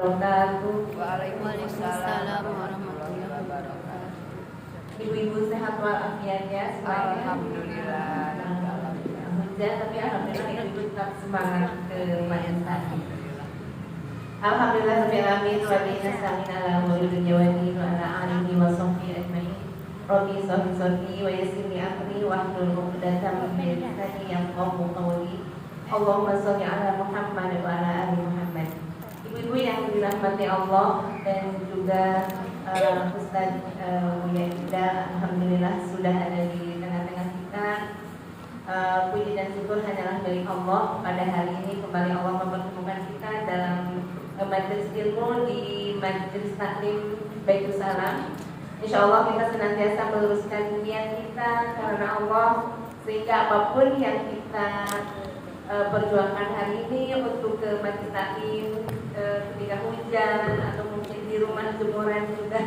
Waalaikumsalam warahmatullahi wabarakatuh. Ibu-ibu sehat walafiat ya semuanya. Alhamdulillah. Hujan tapi alhamdulillah ibu tetap semangat ke majelis taklim. Alhamdulillah rabbil alamin wa bihi nasta'in ala umuri dunya wa din wa ala alihi wa sahbihi ajmain. Rabbi sholli wa yassir li amri wa hlul 'uqdatam min lisani yafqahu qawli. Allahumma sholli ala Muhammad wa ala ali Muhammad. Ibu-ibu yang dirahmati Allah dan juga Ustaz Buya Ida, alhamdulillah sudah ada di tengah-tengah kita. Puji dan syukur hanyalah milik Allah. Pada hari ini kembali Allah mempertemukan kita dalam majelis ilmu di majelis taklim Baitus Salam. Insya Allah kita senantiasa meluruskan niat kita karena Allah, sehingga apapun yang kita perjuangkan hari ini untuk ke majelis taklim ketika hujan atau mungkin di rumah jemuran sudah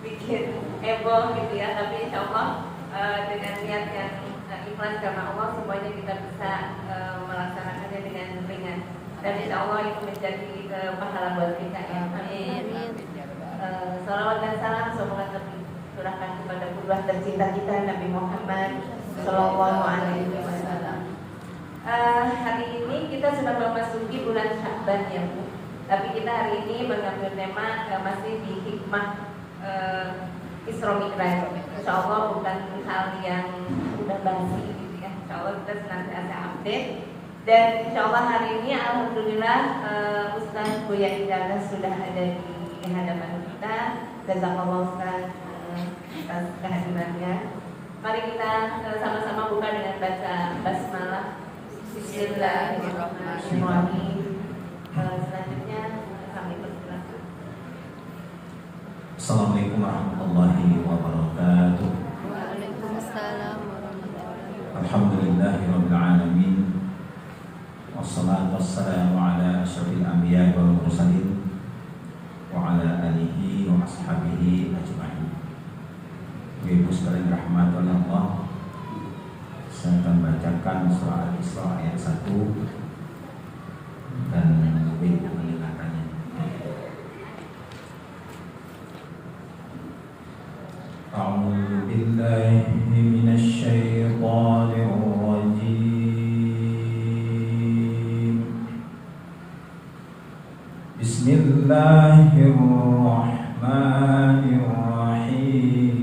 bikin heboh gitu ya, tapi insya Allah dengan niat yang ikhlas karena Allah semuanya kita bisa melaksanakannya dengan ringan dan insya Allah itu menjadi pahala buat kita ya. Amin. Salawat dan salam semoga tercurahkan kepada qudwah tercinta kita Nabi Muhammad Sallallahu Alaihi Wasallam. Hari ini kita sudah memasuki bulan Sya'ban ya Bu. Tapi kita hari ini mengambil tema masih di hikmah Isra Mi'raj. Insya Allah bukan hal yang udah basi gitu ya. Insya Allah kita senantiasa update. Dan insya Allah hari ini alhamdulillah Ustaz Buya Ida sudah ada di hadapan kita. Jazakallah Ustaz atas kehadirannya. Mari kita sama-sama buka dengan baca basmalah. Bismillahirrahmanirrahim. Selanjutnya kami persilakan. Assalamualaikum warahmatullahi wabarakatuh. Waalaikumsalam warahmatullahi wabarakatuh. Alhamdulillahirabbil alamin. Wassalatu wassalamu ala asyrofil anbiya'i wal mursalin wa ala alihi wa ashabihi ajma'in. Ibu sekalian rahmat Allah, saya akan bacakan surah Al-Isra ayat 1 dan lebih mendengarkannya. A'udzu billahi minasy syaithanir rajim. Bismillahirrahmanirrahim.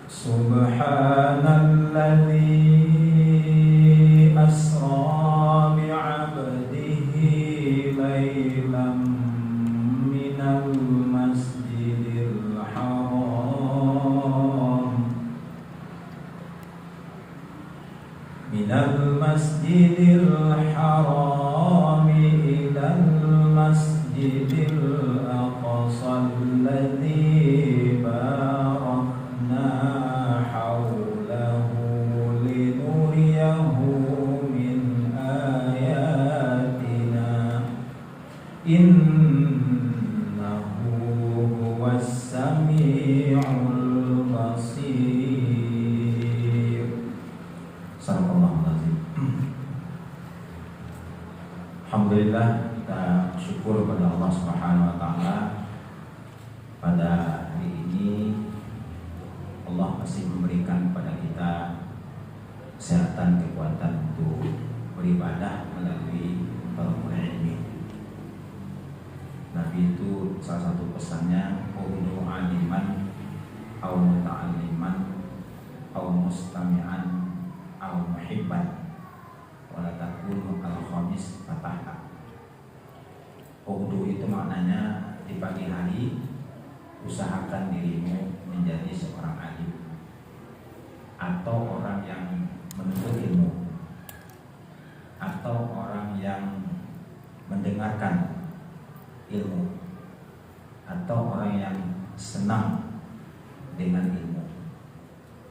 Subhanalladzi asra bi'abdihi laylan minal masjidil haram ilal masjidil aqsa alladzi barakna innahu huwas sami'ul basir. Sallallahu alaihi wasallam. Alhamdulillah, kita syukur kepada Allah Subhanahu wa taala. Pada hari ini Allah masih memberikan kepada kita kesehatan, kekuatan untuk beribadah melalui talabul ilmi. Nabi itu salah satu pesannya, "Qulu aliman aw muta'alliman aw mustami'an aw muhibban wa la takunu al-khamis fatahah." Qulu itu maknanya di pagi hari usahakan dirimu menjadi seorang alim atau orang yang menuntut ilmu atau orang yang mendengarkan ilmu atau orang yang senang dengan ilmu.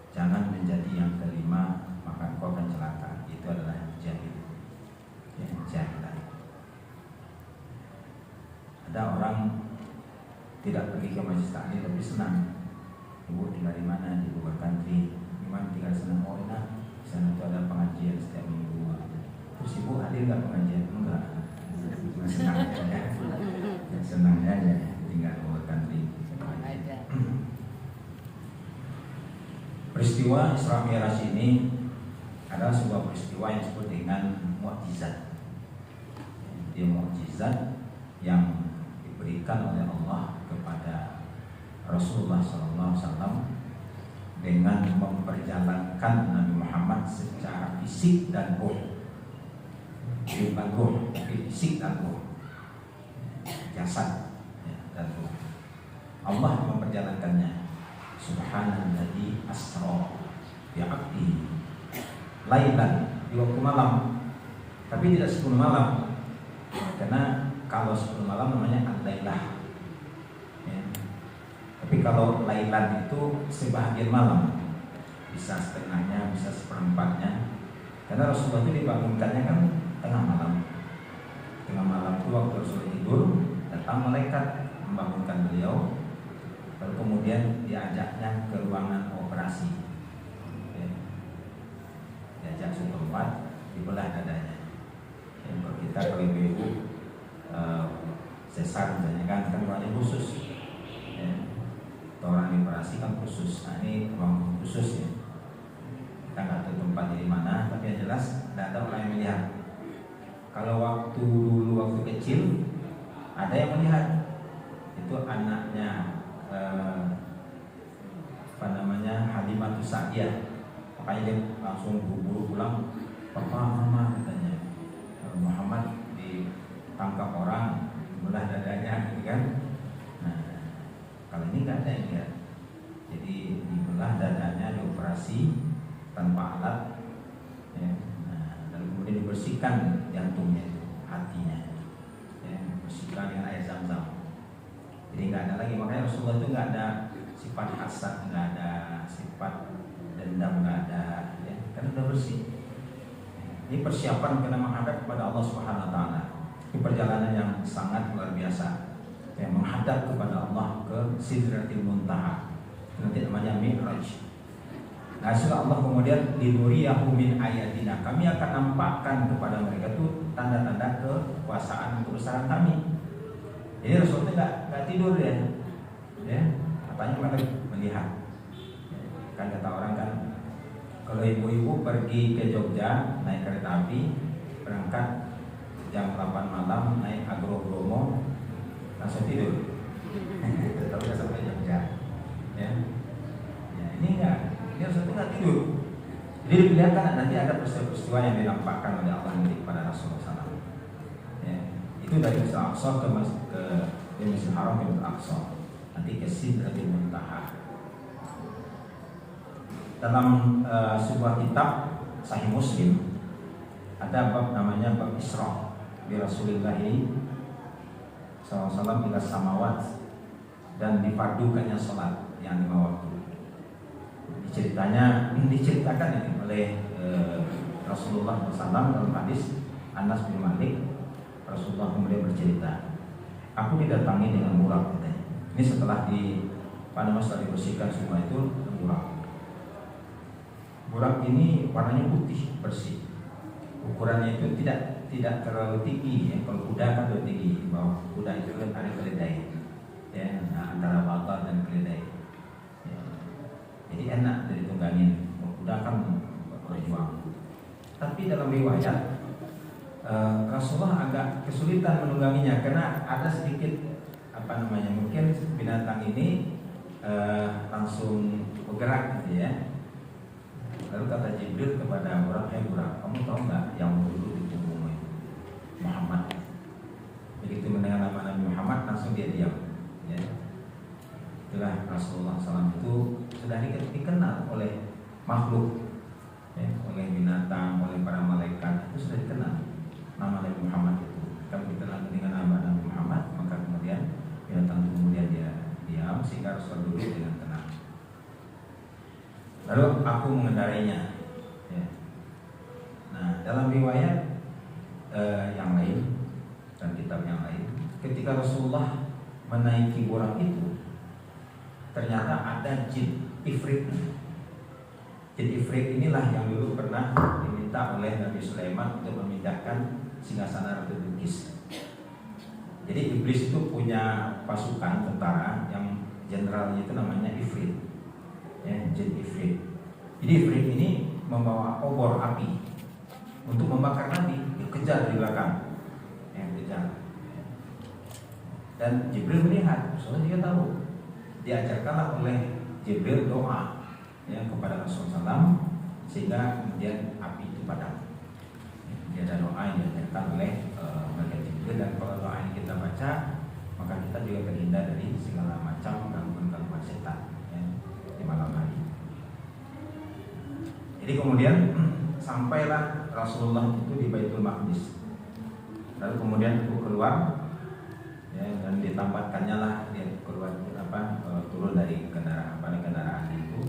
Jangan menjadi yang kelima, maka kau akan celaka. Itu adalah jahil. Ya, jahilan. Ada orang tidak pergi ke majelis taklim tapi senang. Ibu tinggal di mana? Di Bogor Country. Gimana tinggal senang? Oh enak. Di sana itu ada pengajian setiap minggu. hadir nggak pengajian? Enggak. Senang aja. Senang aja. Tinggal menguatkan di. Peristiwa Isra Mi'raj ini adalah sebuah peristiwa yang disebut dengan mukjizat. Dia mukjizat yang diberikan oleh Allah kepada Rasulullah SAW dengan memperjalankan Nabi Muhammad secara fisik dan ruh. Bukan ruh, tapi fisik dan ruh, jasad dan ruh. Allah memperjalankannya. Subhanalladzi asra bi 'abdihi lailan, di waktu malam, tapi tidak 10 malam, karena kalau 10 malam namanya al-lailah ya. Tapi kalau lailan itu sebahagian malam, bisa setengahnya, bisa seperempatnya, karena Rasulullah itu dibangunkannya kan tengah malam. Tengah malam itu waktu Rasulullah tidur, datang malaikat membangunkan beliau, lalu kemudian diajaknya ke ruangan operasi ya. Diajak ke tempat, dibelah dadanya ya. Kalau ibu-ibu sesar misalnya kan ruangan khusus ya. Orang dioperasi kan khusus, nah ini ruang khusus ya. Kita nggak tahu tempatnya di mana, tapi yang jelas tidak ada orang yang melihat. Kalau waktu dulu waktu kecil ada yang melihat, itu anaknya Halimah Sa'diyah, makanya dia langsung buru-buru pulang. Papa, mama, katanya, Muhammad ditangkap orang, belah dadanya, gitu kan. Nah, kalau ini nggak ada yang lihat, jadi dibelah dadanya, dioperasi tanpa alat ya. Nah, dan kemudian dibersihkan jantungnya itu, hatinya ya, dibersihkan dengan air Zam-Zam. Jadi nggak ada lagi, makanya Rasulullah itu nggak ada sifat hasad, nggak ada sifat dendam, nggak ada ya, karena sudah bersih. Ini persiapan karena menghadap kepada Allah Subhanahu Wa Taala. Ini perjalanan yang sangat luar biasa, yang menghadap kepada Allah ke Sidratil Muntaha, nanti namanya Mi'raj. Nah, setelah Allah kemudian linuriyahu min ayatina, kami akan nampakkan kepada mereka itu tanda-tanda kekuasaan kebesaran kami. Jadi Rasulullah nggak tidur ya, katanya mereka melihat. Kan kata orang kan, kalau ibu-ibu pergi ke Jogja naik kereta api, berangkat jam 8 malam naik Agro Bromo, langsung tidur. Tapi udah sampai Jogja. Ya, ini enggak, ini Rasulullah nggak tidur. Jadi dilihatkan nanti ada peristiwa yang dinampakkan oleh Allah nanti kepada Rasulullah SAW. Ya, itu dari Masjid Al-Aqsa ke Masjidil Haram ke Al-Aqsa, nanti ke Sidratil Muntaha. Dalam sebuah kitab Sahih Muslim ada bab namanya bab Isra bi Rasulillah SAW ila samawat, dan dipadukannya sholat yang 5 waktu. Diceritakan ini oleh Rasulullah SAW dalam hadis Anas bin Malik. Rasulullah kemudian bercerita, aku didatangi dengan burak katanya. Ini setelah setelah dibersihkan semua itu burak. Burak ini warnanya putih bersih. Ukurannya itu tidak terlalu tinggi ya. Kalau kuda kan lebih tinggi. Di bawah kuda itu kan ada keledai ya, antara bagal dan keledai ya. Jadi enak dari tunggangin. Kuda kan berjuang. Tapi dalam riwayat Rasulullah agak kesulitan menungganginya karena ada sedikit mungkin binatang ini langsung bergerak gitu ya. Lalu kata Jibril kepada Burak, Burak, kamu tahu nggak yang duduk di punggungmu itu? Muhammad. Begitu mendengar nama Nabi Muhammad langsung dia diam ya. Itulah Rasulullah SAW itu sudah dikenal oleh makhluk ya, oleh binatang, oleh para malaikat, itu sudah dikenal nama Nabi Muhammad itu. Kalau dikenal dengan nama Nabi Muhammad, maka kemudian binatang itu kemudian dia diam sehingga Rasulullah duduk dengan tenang. Lalu aku mengendarainya ya. Nah, dalam riwayat yang lain dan kitab yang lain, ketika Rasulullah menaiki burak itu, ternyata ada jin ifrit Jin Ifrit inilah yang dulu pernah diminta oleh Nabi Sulaiman untuk memindahkan singgasana Ratu Bilqis. Jadi iblis itu punya pasukan tentara yang generalnya itu namanya Ifrit, ya, Jin Ifrit. Jadi Ifrit ini membawa obor api untuk membakar Nabi, dikejar di belakang, yang kejar. Dan Jibril melihat, soalnya dia tahu, diajarkanlah oleh Jibril doa, ya, kepada Rasulullah SAW, sehingga kemudian api itu padam. Dia ada doa yang diajarkan oleh malaikat Jibril, dan kalau doa ini kita baca, maka kita juga terhindar dari segala macam gangguan-gangguan setan, ya, di malam hari. Jadi kemudian sampailah Rasulullah itu di Baitul Maqdis. Lalu kemudian itu keluar, ya, dan ditambatkannya lah dia keluar turun dari kendaraan itu,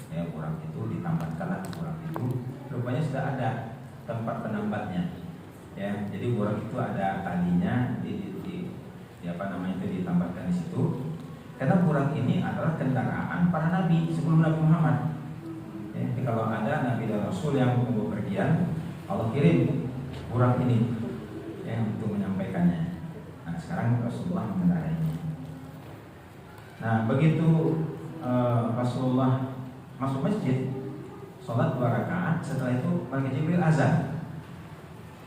ya, burang itu ditambatkanlah burang itu. Rupanya sudah ada tempat penambatnya, ya. Jadi burang itu ada talinya itu ditambatkan di situ. Karena burang ini adalah kendaraan para nabi sebelum Nabi Muhammad. Ya, jadi kalau ada nabi dan rasul yang mau bepergian, Allah kirim burang ini, ya, untuk menyampaikannya. Nah, sekarang Rasulullah mengendarainya. Nah, begitu Rasulullah masuk masjid, sholat 2 rakaat, setelah itu malaikat Jibril azan.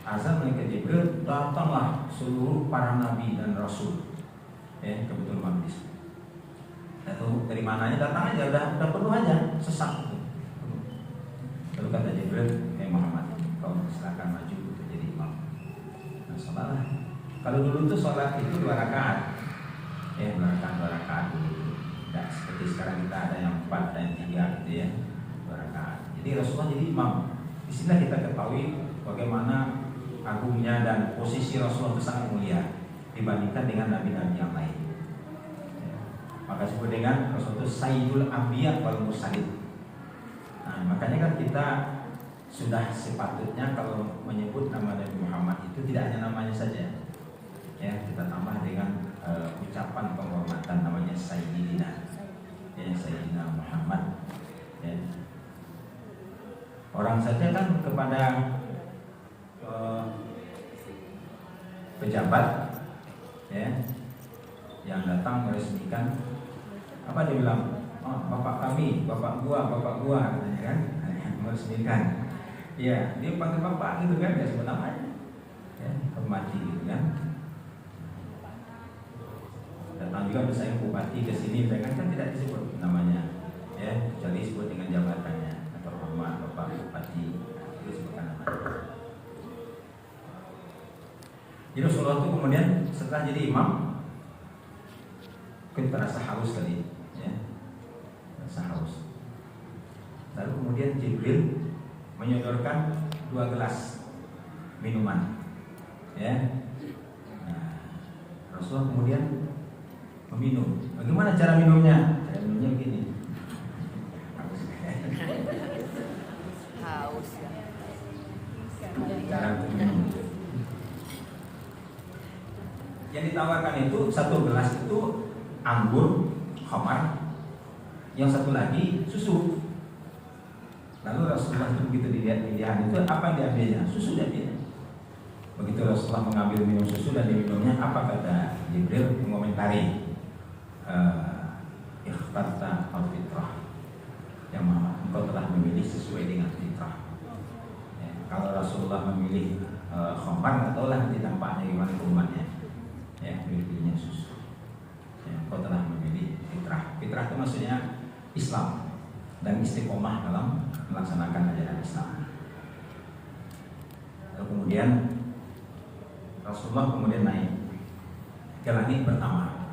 Malaikat Jibril, datanglah seluruh para nabi dan rasul, ya, ke Baitul Maqdis. Itu dari mananya datang aja, udah penuh aja, sesak. Lalu kata Jibril, Muhammad, kau silakan maju jadi imam. Nah, sholatlah. Kalau dulu tuh sholat itu 2 rakaat, ya, 2 rakaat dulu. Tidak seperti sekarang kita ada yang 4 dan 3 gitu, ya, 2 rakaat. Jadi Rasulullah jadi imam. Di sini kita ketahui bagaimana agungnya dan posisi Rasulullah itu sangat mulia dibandingkan dengan nabi-nabi yang lain. Ya. Maka disebut dengan Rasulullah itu Sayyidul Anbiya wal Mursalin. Nah, makanya kan kita sudah sepatutnya kalau menyebut nama Nabi Muhammad itu tidak hanya namanya saja, ya, kita tambah dengan ucapan penghormatan namanya Sayyidina, ya, Sayyidina Muhammad, ya. Orang saja kan kepada pejabat, ya, yang datang meresmikan, apa dia bilang? Oh, bapak kami, bapak gua, katanya kan, meresmikan. Ya, dia panggil bapak gitu kan, dia sebut namanya, ya, hormati gitu kan. Datang juga misalnya bupati ke sini, kan tidak disebut namanya, ya, kecuali disebut dengan jabatannya atau hormat bapak bupati, itu disebutkan namanya. Jadi Rasulullah itu kemudian setelah jadi imam, kita rasa haus kali, ya. Haus. Lalu kemudian Jibril menyodorkan 2 gelas minuman, ya. Nah, Rasulullah kemudian meminum. Bagaimana cara minumnya? Cara minumnya begini. Haus. Cara minum. Yang ditawarkan itu 1 gelas itu anggur, khamar. Yang satu lagi susu. Lalu Rasulullah itu begitu dilihat pilihan itu, apa yang diambilnya? Susu diambilnya. Begitu Rasulullah mengambil minum susu dan diminumnya, apa kata Jibril mengomentari? Ikhtarta al-fitrah, yang mana engkau telah memilih sesuai dengan fitrah. Ya, kalau Rasulullah memilih khamar, nggak tahu lah nanti dampaknya gimana ke umatnya. Ya, pilihnya susu. Ya, engkau telah memilih fitrah. Fitrah itu maksudnya Islam dan istiqomah dalam melaksanakan ajaran Islam. Lalu kemudian Rasulullah kemudian naik ke langit pertama,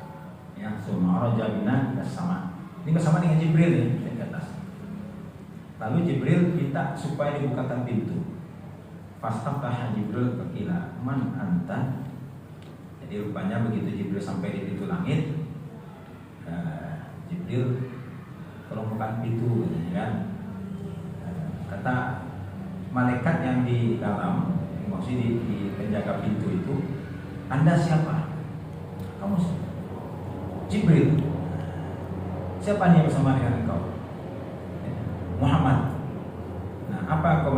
ya, sumara jabina ke sama. Ini bersama dengan Jibril, ya, di atas. Lalu Jibril minta supaya dibukakan pintu. Fastaftaha Jibril faqila man anta. Jadi rupanya begitu Jibril sampai di pintu langit, Jibril tolong buka pintu, kan? Kata malaikat yang di dalam, maksudnya di penjaga pintu itu, Anda siapa? Kamu siapa? Jibril. Siapa nih yang bersama dengan engkau? Muhammad.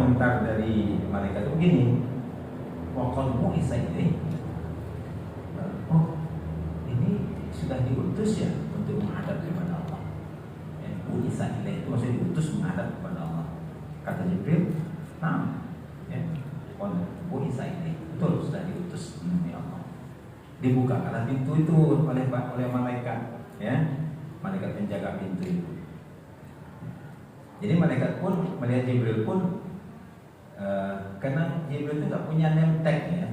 komentar dari malaikat itu begini, waqalmu isa ini, oh ini sudah diutus ya untuk menghadap kepada Allah. Bu Isa itu maksudnya diutus menghadap kepada Allah. Kata Jibril, nah, ya, Bu Isa ini betul sudah diutus menemui Allah. Dibuka karena pintu itu oleh malaikat, ya, malaikat penjaga pintu itu. Jadi malaikat pun melihat Jibril pun, karena Jibril itu nggak punya name tag ya.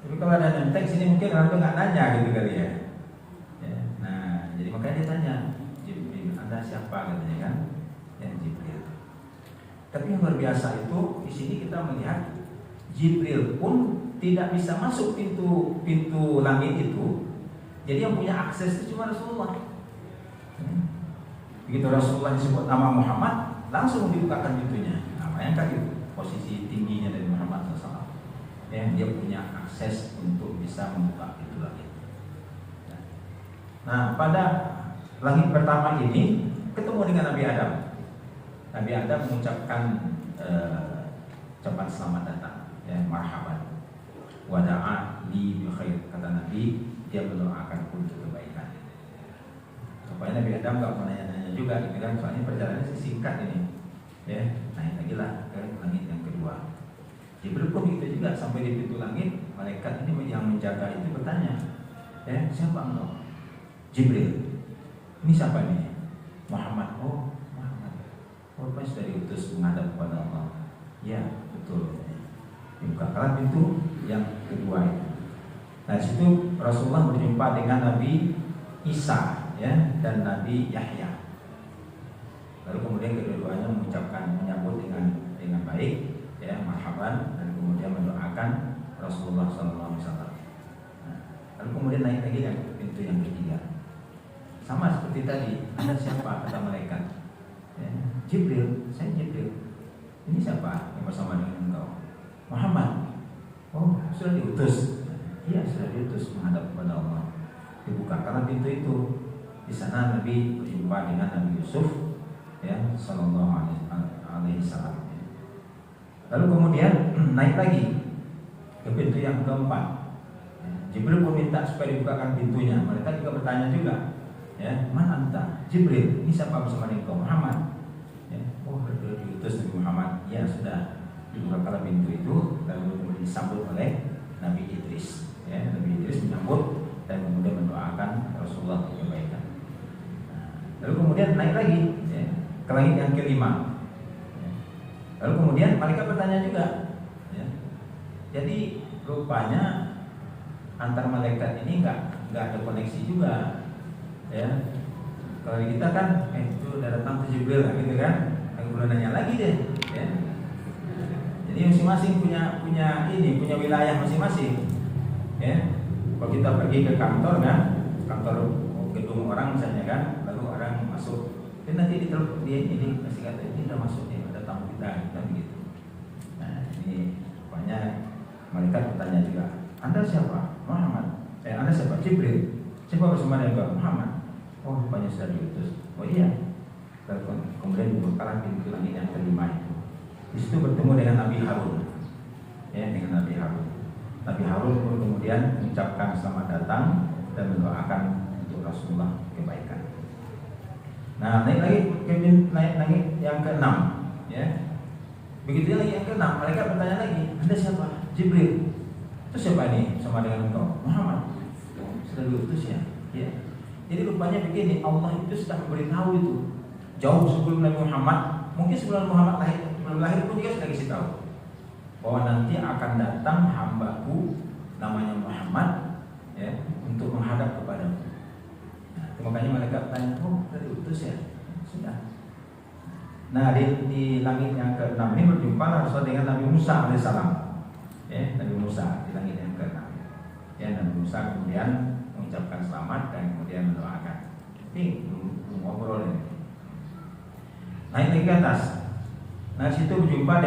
Tapi kalau ada name tag sini mungkin orang tuh nggak nanya gitu kali ya. Nah, jadi makanya dia tanya, Jibril, Anda siapa katanya kan? Ya Jibril. Tapi yang luar biasa itu di sini kita melihat Jibril pun tidak bisa masuk pintu langit itu. Jadi yang punya akses itu cuma Rasulullah. Begitu Rasulullah disebut nama Muhammad, langsung dibukakan pintunya. Nah, bayangkan itu posisi tingginya dari Muhammad SAW. Ya, dia punya akses untuk bisa membuka pintu langit. Nah, pada langit pertama ini ketemu dengan Nabi Adam. Nabi Adam mengucapkan ucapan selamat datang, ya, marhaban. Wada'a li bi khair, kata Nabi, dia mendoakan untuk kebaikan. Supaya Nabi Adam enggak menanya-nanya juga, gitu kan? Soalnya perjalanannya singkat ini. Ya, naik lagi lah ke langit yang kedua. Jibril pun itu juga sampai di pintu langit, malaikat ini yang menjaga itu bertanya, ya, siapa engkau? Jibril. Ini siapa nih? Muhammad. Oh, Muhammad. Oh, pas sudah diutus menghadap kepada Allah. Ya, betul. Dibukakan pintu yang kedua itu. Nah, situ Rasulullah berjumpa dengan Nabi Isa, ya, dan Nabi Yahya. Lalu kemudian kedua-duanya menyambut dengan baik, ya, marhaban, dan kemudian mendoakan Rasulullah SAW. Nah, lalu kemudian naik lagi yang pintu yang ketiga. Sama seperti tadi, Anda siapa? Kata malaikat. Ya, Jibril, saya Jibril. Ini siapa yang bersama dengan engkau? Muhammad. Oh, sudah diutus. Iya, sudah diutus menghadap kepada Allah. Dibuka karena pintu itu. Di sana Nabi berjumpa dengan Nabi Yusuf, ya, sallallahu alaihi wasallam. Lalu kemudian naik lagi ke pintu yang keempat. Jibril pun minta supaya dibukakan pintunya. Mereka juga bertanya juga, ya, mana anta? Jibril, ini siapa bersama dengan kau? Muhammad. Ya, oh, diutus Nabi Muhammad. Ya, sudah dibukakan pintu itu, lalu kemudian disambut oleh Nabi Idris. Ya, Nabi Idris menyambut dan kemudian mendoakan Rasulullah kebaikan. Lalu kemudian naik lagi, ya, ke langit yang kelima. Ya. Lalu kemudian malaikat bertanya juga, ya. Jadi rupanya antar malaikat ini nggak ada koneksi juga, ya. Kalau di kita kan, itu udah datang ke Jibril, gitu kan, nggak perlu nanya lagi deh, ya. Jadi masing-masing punya wilayah masing-masing, ya. Kalau kita pergi ke kantor kan, kantor gedung orang misalnya kan, lalu orang masuk, dan nanti dia ini masih kata ini udah masuk nih, ada tamu kita, kan begitu. Nah, ini rupanya malaikat bertanya juga, Anda siapa? Muhammad. Anda siapa? Jibril. Siapa bersama dengan Muhammad? Oh, rupanya sudah diutus. Oh iya. Lalu kemudian dibukakan pintu langit yang kelima itu. Di situ bertemu dengan Nabi Harun. Ya, dengan Nabi Harun. Nabi Harun pun kemudian mengucapkan selamat datang dan mendoakan untuk Rasulullah kebaikan. Nah, naik lagi naik yang ke-6, ya. Begitu lagi yang ke-6, mereka bertanya lagi, Anda siapa? Jibril. Itu siapa ini sama dengan engkau? Muhammad. Sudah diutus ya. Ya. Jadi rupanya begini, Allah itu sudah memberitahu itu jauh sebelum Nabi Muhammad, mungkin sebelum Muhammad lahir pun juga sudah kasih tahu bahwa nanti akan datang hambaku namanya Muhammad, ya, untuk menghadap kepadamu. Nah, makanya mereka tanya, oh, sudah diutus ya? Sudah. Nah, di langit yang ke-6 ini berjumpa Rasul dengan Nabi Musa alaihissalam. Ya, Nabi Musa di langit yang ke-6. Ya, Nabi Musa kemudian mengucapkan selamat dan kemudian mendoakan. Ini belum ngobrol ini. Naik lagi ke atas. Nah, situ berjumpa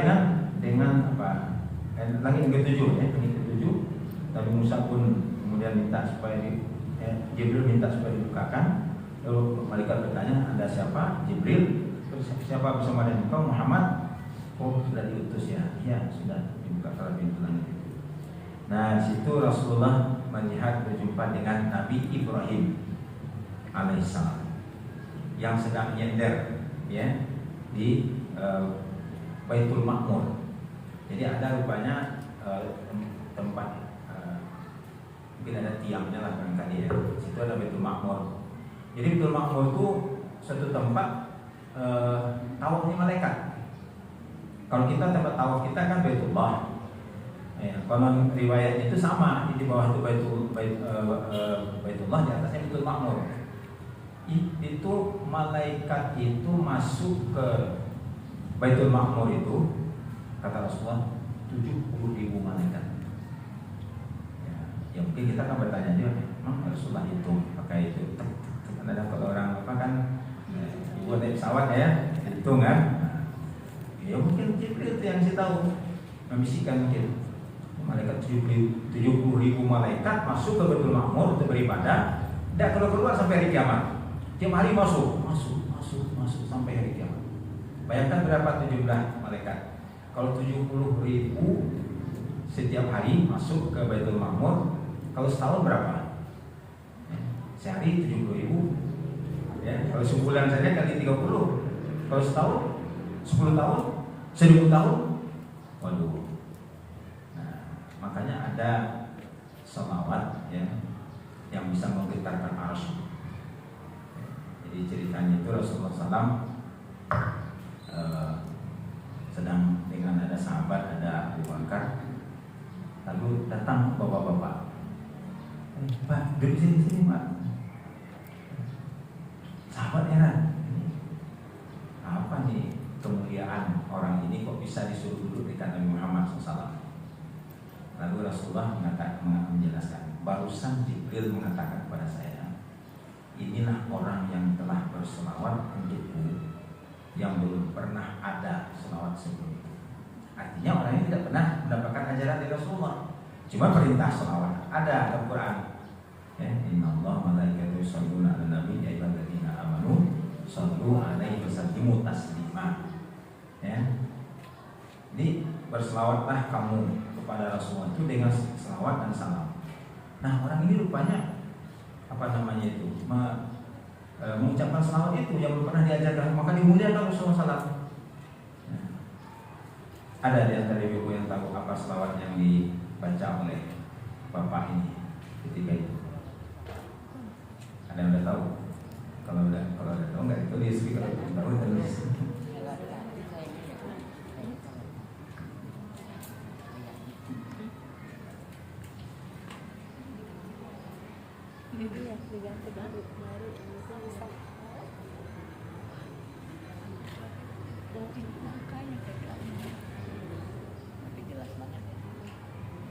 dengan apa? Langit yang ke-7, ya, langit ke-7. Nabi Musa pun kemudian minta supaya Jibril minta supaya dibukakan. Lalu malaikat bertanya, Anda siapa? Jibril. Terus siapa bersama dengan engkau? Muhammad. Oh, sudah diutus ya? Iya, sudah dibuka pintu langit. Nah, situ Rasulullah melihat berjumpa dengan Nabi Ibrahim alaihissalam yang sedang nyender ya di Baitul Ma'mur. Jadi ada rupanya tempat mungkin ada tiangnya lah barangkali ya. Situ ada Baitul Ma'mur. Jadi Baitul Ma'mur itu suatu tempat tawafnya malaikat. Kalau kita tempat tawaf kita kan Baitullah. Ya, kalau riwayat itu sama, di bawah itu Baitullah, di atasnya Baitul Ma'mur. Itu malaikat itu masuk ke Baitul Ma'mur itu, kata Rasulullah, 70.000 malaikat. Ya mungkin kita kan bertanya dia, Rasulullah itu pakai itu. Ada kalau orang apa kan buat pesawat ya, hitung kan. Ya mungkin Jibril itu yang saya tahu, membisikkan mungkin malaikat 70.000 malaikat masuk ke Baitul Ma'mur untuk beribadah, tidak keluar sampai hari kiamat. Tiap hari masuk sampai hari kiamat. Bayangkan berapa tuh jumlah malaikat. Kalau 70.000 setiap hari masuk ke Baitul Ma'mur, kalau setahun berapa? Sehari 70.000. Ya, kalau sebulan saja kali 30. Kalau setahun 10 tahun, 1000 tahun. Waduh. Nah, makanya ada sholawat ya yang bisa menggetarkan arsy. Jadi ceritanya itu Rasulullah SAW sedang dengan ada sahabat, ada Abu Bakar, lalu datang bapak-bapak. Pak, duduk sini Pak. Sahabat heran, apa nih kemuliaan orang ini kok bisa disuruh duduk dekat Nabi Muhammad SAW? Lalu Rasulullah menjelaskan, barusan Jibril mengatakan kepada saya, inilah orang yang telah berselawat untukku yang belum pernah ada selawat sebelum itu. Artinya orang ini tidak pernah mendapatkan ajaran dari Rasulullah, cuma perintah selawat ada dalam Quran. Ya, innallaha malaikatahu yusholluna 'alan nabi ya ayyuhalladzina amanu shallu 'alaihi wa sallimu taslima. Ya. Jadi berselawatlah kamu kepada Rasulullah itu dengan selawat dan salam. Nah, orang ini rupanya mengucapkan selawat itu yang belum pernah diajarkan, maka dimuliakan Rasulullah SAW. Ya. Ada di antara ibu yang tahu apa selawat yang dibaca oleh bapak ini ketika itu? Ada yang udah tahu? Kalau udah tahu nggak ditulis, kalau belum tahu tulis.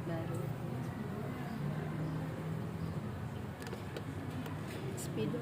Baru. Speedo.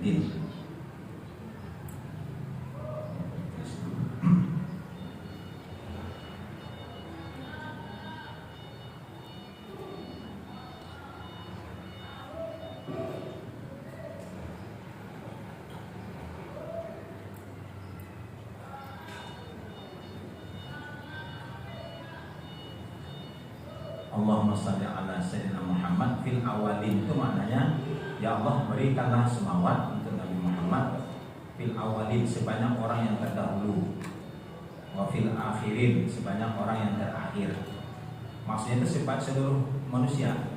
yaumiddin. Allahumma shalli ala sayyidina Muhammad fil awalin, itu maknanya ya Allah berikanlah selawat untuk Nabi Muhammad fil awalin, sebanyak orang yang terdahulu, wa fil akhirin, sebanyak orang yang terakhir. Maksudnya itu sifat seluruh manusia,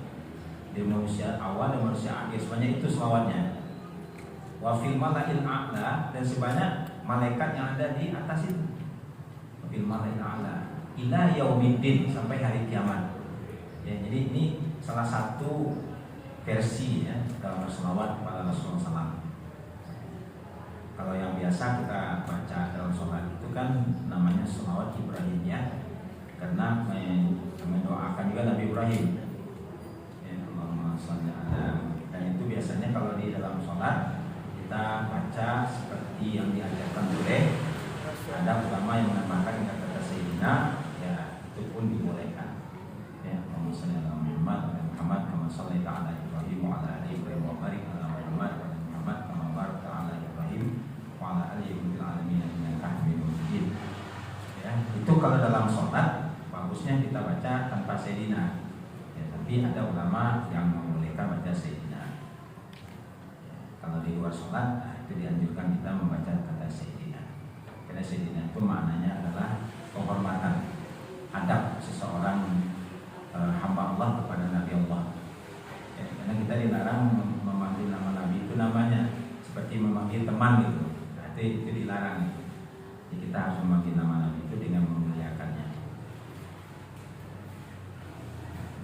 di manusia awal dan manusia akhir, sebanyak itu selawatnya. Wa fil malail a'la, dan sebanyak malaikat yang ada di atas itu. Wa fil malail a'la ila yaumiddin, sampai hari kiamat. Ya, jadi ini salah satu versi ya dalam selawat kepada Rasulullah SAW. Kalau yang biasa kita baca dalam sholat itu kan namanya selawat Ibrahim ya, karena mendoakan juga Nabi Ibrahim. Ya, Allahumma shalli ala. Dan itu biasanya kalau di dalam sholat kita baca seperti yang diajarkan oleh ada ulama yang menambahkan kata Sayyidina, ya itu pun dibolehkan. Ya, Allahumma shalli ala Muhammad wa ala Muhammad kama shallaita ala Ibrahim wa ala ali Ibrahim wa barik ala Muhammad wa ala Muhammad kama barakta ala Ibrahim wa ala ali Ibrahim fil alamin innaka Hamidum Majid. Ya, itu kalau dalam sholat bagusnya kita baca tanpa Sayyidina. Ya, tapi ada ulama yang membolehkan baca Sayyidina. Ya, kalau di luar sholat itu dianjurkan kita membaca kata Sayyidina. Karena Sayyidina itu maknanya adalah penghormatan, adab seseorang hamba Allah kepada Nabi Allah. Ya, karena kita dilarang memanggil nama Nabi itu namanya seperti memanggil teman gitu. Nah, itu dilarang. Jadi kita harus memanggil nama Nabi itu dengan memuliakannya.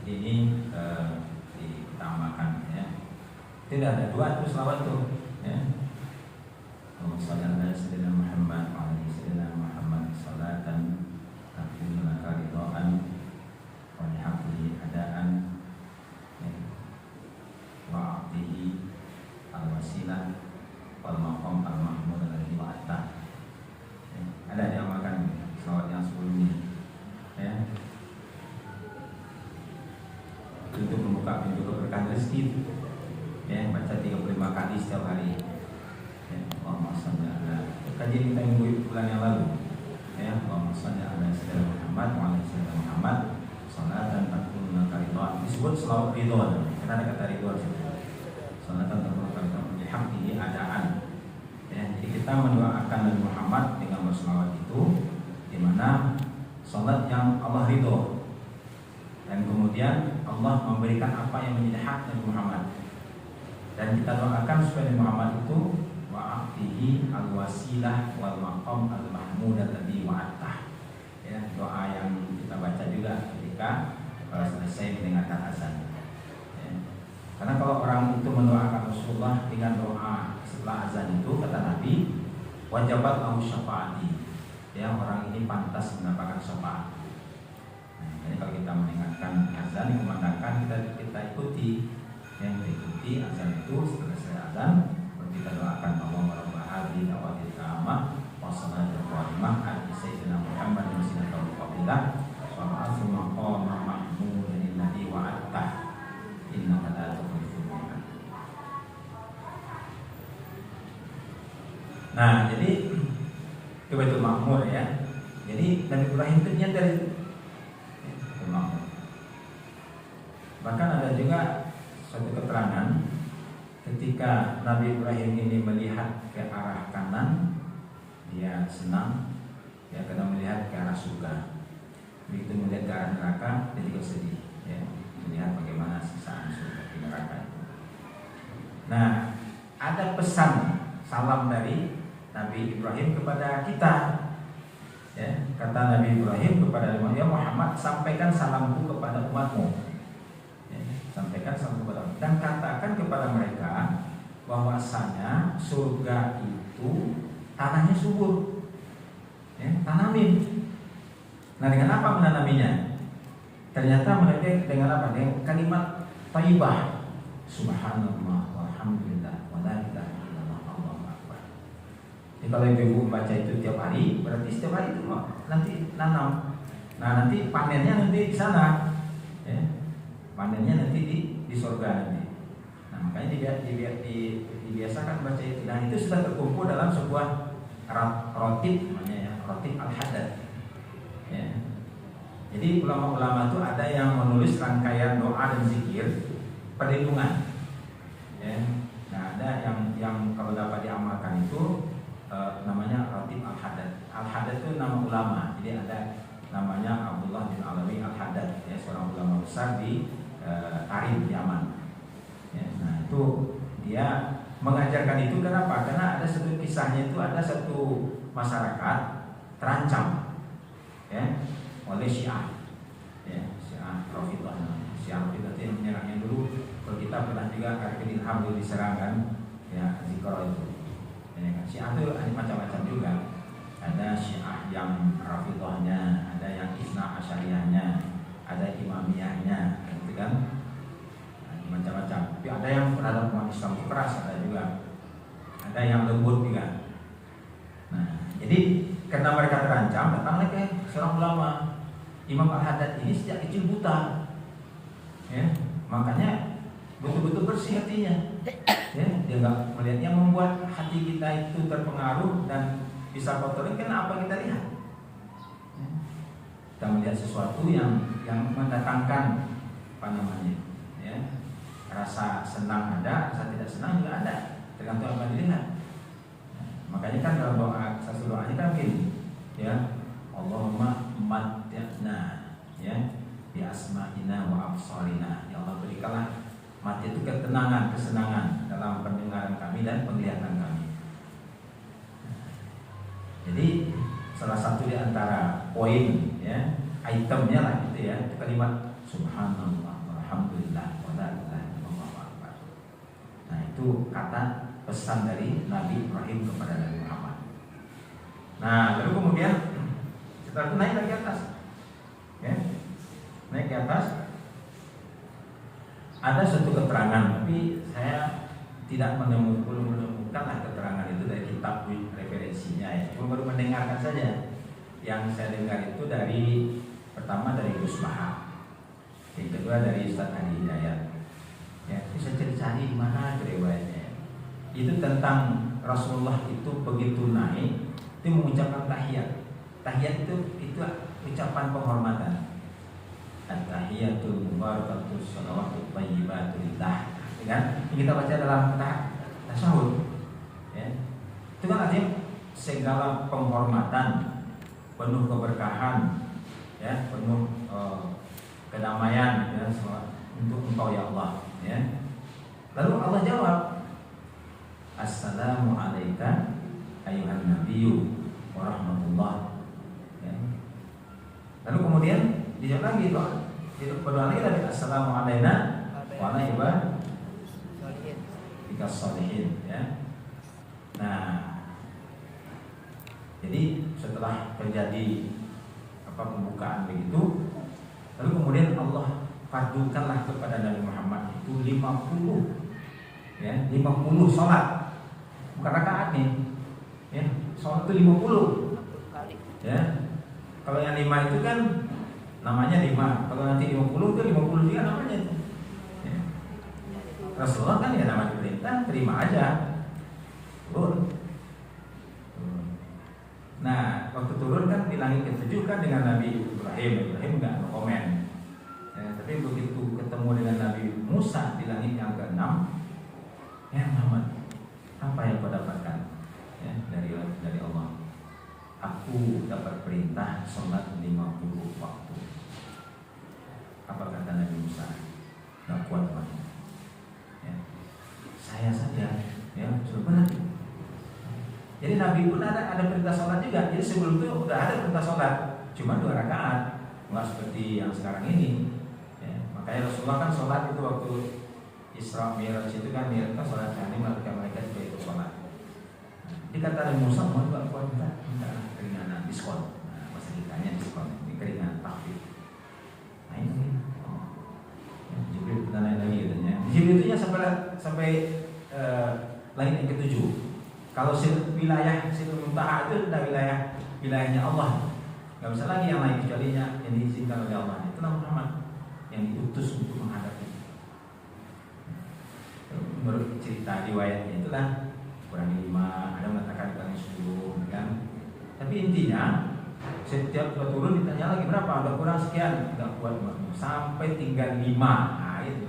Ini diutamakan ya. Tidak ada dua itu selawat tuh ya. Allahumma shalli ala sayyidina Muhammad wa ala sayyidina Muhammad salatan taqimu laka ridhaan wa lihaqqi adaan wa a'tihi al-wasilah wal maqam al-mahmud alladhi wa'ata. Ada diamalkan selawat yang sebelumnya ya, untuk membuka pintu keberkahan rezeki ya, baca 35 kali setiap hari ya. Allahumma shalli ala, kajian kita minggu bulan yang lalu ya. Allahumma shalli ala sayyidina Muhammad wa ala sayyidina Muhammad salatan takun ridwan, disebut selawat ridwan karena ada kata ridwan situ. Salatan takun ridwan bihamdihi adaan ya. Jadi kita mendoakan Nabi Muhammad dengan berselawat itu, di mana salat yang Allah ridho, dan kemudian Allah memberikan apa yang menjadi hak Nabi Muhammad, dan kita doakan supaya Nabi Muhammad itu wa'atihi al-wasilah wal maqam al-mahmud alladhi wa'atah ya, doa yang kita baca juga ketika selesai mendengarkan azan ya. Karena kalau orang itu mendoakan Rasulullah dengan doa setelah azan itu, kata Nabi, wajabat lahu syafaati ya, orang ini pantas mendapatkan syafaat. Nah, jadi kalau kita mendengarkan azan dikumandangkan, kita ikuti yang diikuti azan itu. Setelah selesai azan kita doakan Allahumma rabb hadhihi da'watil tammah wa salatul qa'imah ala sayyidina Muhammad wa sallallahu qabilah wa ba'athu maqama mahmudan alladhi wa'adta innaka la tukhliful mi'ad. Nah, jadi itu Baitul Ma'mur ya. Jadi Nabi Ibrahim itu niat dari Baitul Ma'mur. Bahkan ada juga suatu keterangan ketika Nabi Ibrahim ini melihat ke arah kanan, dia senang ya, karena melihat ke arah surga. Begitu melihat ke arah neraka, dia juga sedih ya, melihat bagaimana siksaan surga di neraka itu. Nah, ada pesan salam dari Nabi Ibrahim kepada kita ya. Kata Nabi Ibrahim kepada Muhammad, sampaikan salamku kepada umatmu. Sampaikan salam kepada mereka dan katakan kepada mereka bahwasanya surga itu tanahnya subur ya, tanamin. Nah, dengan apa menanaminya? Ternyata mereka dengan apa? Dengan kalimat thayyibah, subhanallah walhamdulillah wa la ilaha illallah kalau ibu baca itu tiap hari, berarti setiap hari itu nanti nanam. Nah nanti panennya nanti di sana, ya. Panennya nanti di surga nanti. Nah makanya dibiasakan baca itu. Dan itu sudah terkumpul dalam sebuah rotib, namanya ya, rotib al-haddad. Ya. Jadi ulama-ulama itu ada yang menulis rangkaian doa dan zikir perlindungan. Ya. Nah ada yang kalau dapat diamalkan itu namanya rotib al-haddad. Al-haddad itu nama ulama. Jadi ada namanya Abdullah bin Alawi al-Haddad, ya, seorang ulama besar di Tarim, Yaman. Ya, nah itu dia mengajarkan itu kenapa? Karena ada satu kisahnya itu ada satu masyarakat terancam, ya, oleh Syiah, ya, Syiah Rafidhah. Syiah Rafidhah itu yang menyerangnya dulu. Kalau kita pernah juga Karibin Ilham dulu diserang kan, ya, Zikro itu. Ya, kan? Syiah itu ada macam-macam juga. Ada Syiah yang Rafidhahnya, ada yang Isna Asyariyahnya, ada Imamiyahnya, gitu kan? Nah, macam-macam. Tapi ada yang terhadap umat Islam itu keras, ada juga. Ada yang lembut juga. Nah, jadi karena mereka terancam, datanglah ke seorang ulama. Imam Al-Haddad ini sejak kecil buta, ya, makanya betul-betul bersih hatinya. Ya, dia nggak melihat, yang membuat hati kita itu terpengaruh dan bisa kotorin karena apa kita lihat. Ya. Kita melihat sesuatu yang mendatangkan apa namanya, ya, rasa senang ada, rasa tidak senang juga ada, tergantung apa yang dilihat. Makanya kan dalam doa, satu doanya kan gini, ya, Allahumma mat'na, ya, bi asma'ina wa absarina. Ya Allah, berikanlah mati itu ketenangan, kesenangan dalam pendengaran kami dan penglihatan kami. Jadi salah satu di antara poin, ya, itemnya lah gitu ya, itu kalimat subhanallah walhamdulillah wa la ilaha illallah. Nah itu kata pesan dari Nabi Ibrahim kepada Nabi Muhammad. Nah lalu kemudian setelah itu naik lagi ke atas, ya, naik ke atas. Ada satu keterangan, tapi saya tidak menemukan lah keterangan itu dari kitab referensinya, ya. Cuma baru mendengarkan saja. Yang saya dengar itu dari pertama dari Gus Maha, yang kedua dari Ustaz Adi Hidayat. Ya, bisa cari-cari di mana riwayatnya. Itu tentang Rasulullah itu begitu naik, itu mengucapkan tahiyat. Tahiyat itu ucapan penghormatan. At-tahiyatul mubarakatul shalawatut thayyibatulillah. Ya kan? Ini kita baca dalam tasyahud. Ya. Itu kan artinya segala penghormatan, penuh keberkahan, ya, penuh kedamaian, ya, untuk Engkau ya Allah, ya. Lalu Allah jawab, Assalamu alayka ayuhan nabiyyu wa rahmatullah. Ya. Lalu kemudian dijawab lagi berdoa lagi dari Assalamu alayna wa ala ibadikas sholihin, ya. Nah, jadi setelah terjadi pembukaan begitu, lalu kemudian Allah fardukanlah kepada Nabi Muhammad itu 50, ya, 50 sholat, bukan rakaat nih, ya, sholat itu 50, ya. Kalau yang 5 itu kan namanya 5, kalau nanti 50 itu 50 juga namanya itu, ya. Rasulullah kan ya namanya perintah, terima aja, turun. Nah, waktu turun kan di langit ke-7 kan dengan Nabi Ibrahim nggak komen, ya, tapi begitu ketemu dengan Nabi Musa di langit yang ke-6, ya Muhammad, apa yang kau dapatkan, ya, dari Allah? Aku dapat perintah sholat 50 waktu. Apa kata Nabi Musa? Gak kuat banget, ya. Saya saja, ya, sudah berat. Jadi Nabi pun ada perintah sholat juga. Jadi sebelum itu udah ada perintah sholat, cuma 2 rakaat, nggak seperti yang sekarang ini, ya. Makanya Rasulullah kan sholat itu waktu Isra Mi'raj itu kan sholat kami melakukan mereka juga itu sholat. Dikata Nabi Musa, mau juga kuat, minta keringanan, diskon. Nah, bahasa kitanya diskon, ini keringanan takfif. Nah ini, ya, Jibril kita naik lagi katanya. Jibril itu sampai langit yang ke-7. Kalau wilayah Sidratul Muntaha itu sudah wilayahnya Allah. Gak bisa lagi yang lain kecualinya yang diizinkan oleh Allah. Itulah Muhammad yang diutus untuk menghadapi. Menurut cerita riwayatnya itulah kurang 5, ada mengatakan kurang 10, kan? Tapi intinya setiap turun ditanya lagi berapa, udah kurang sekian, udah kuat sampai tinggal 5. Nah itu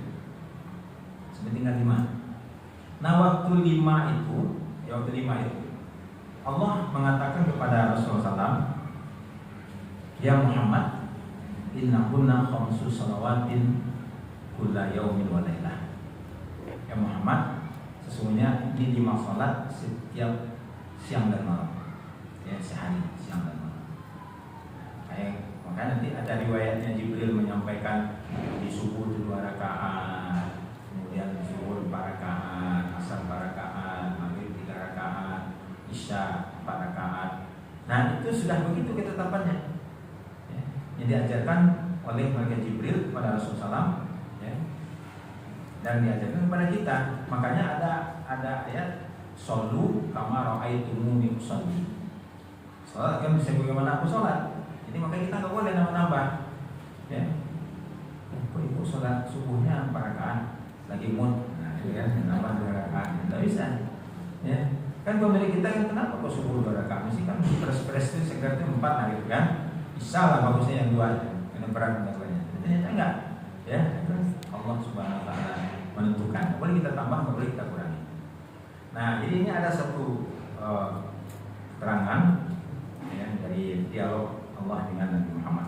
sampai tinggal 5. Nah waktu 5 itu, Allah mengatakan kepada Rasulullah SAW, ya Muhammad, inna kunna khamsu salawatin kulla yaumin wa lailah. Ya Muhammad, sesungguhnya ini 5 salat setiap siang dan malam. Ya, sehari siang dan malam. Makanya nanti ada riwayatnya Jibril menyampaikan di subuh 2 rakaat, kemudian zuhur 4 rakaat, asar 4 rakaat, maghrib 3 rakaat, isya 4 rakaat. Nah itu sudah begitu ketetapannya, ya, yang diajarkan oleh malaikat Jibril kepada Rasulullah SAW, ya, dan diajarkan kepada kita. Makanya ada ayat shollu kama ra'aitumuni usolli. Sholat kan bisa bagaimana aku sholat. Jadi makanya kita nggak boleh nambah-nambah. Ya, kok ibu sholat subuhnya 4 rakaat lagi mood, nah itu kan nambah 2 rakaat, nggak bisa. Ya, kan pemilik kita kan kenapa kok subuh 2 rakaat? Mesti kan fresh itu segar itu 4 nah gitu kan. Bisa lah bagusnya yang 2 karena berat banyak. Ternyata enggak. Ya, Allah Subhanahu Wa Taala menentukan. Boleh kita tambah, boleh kita kurangi. Nah, jadi ini ada satu keterangan ya, dari dialog Allah dengan Nabi Muhammad.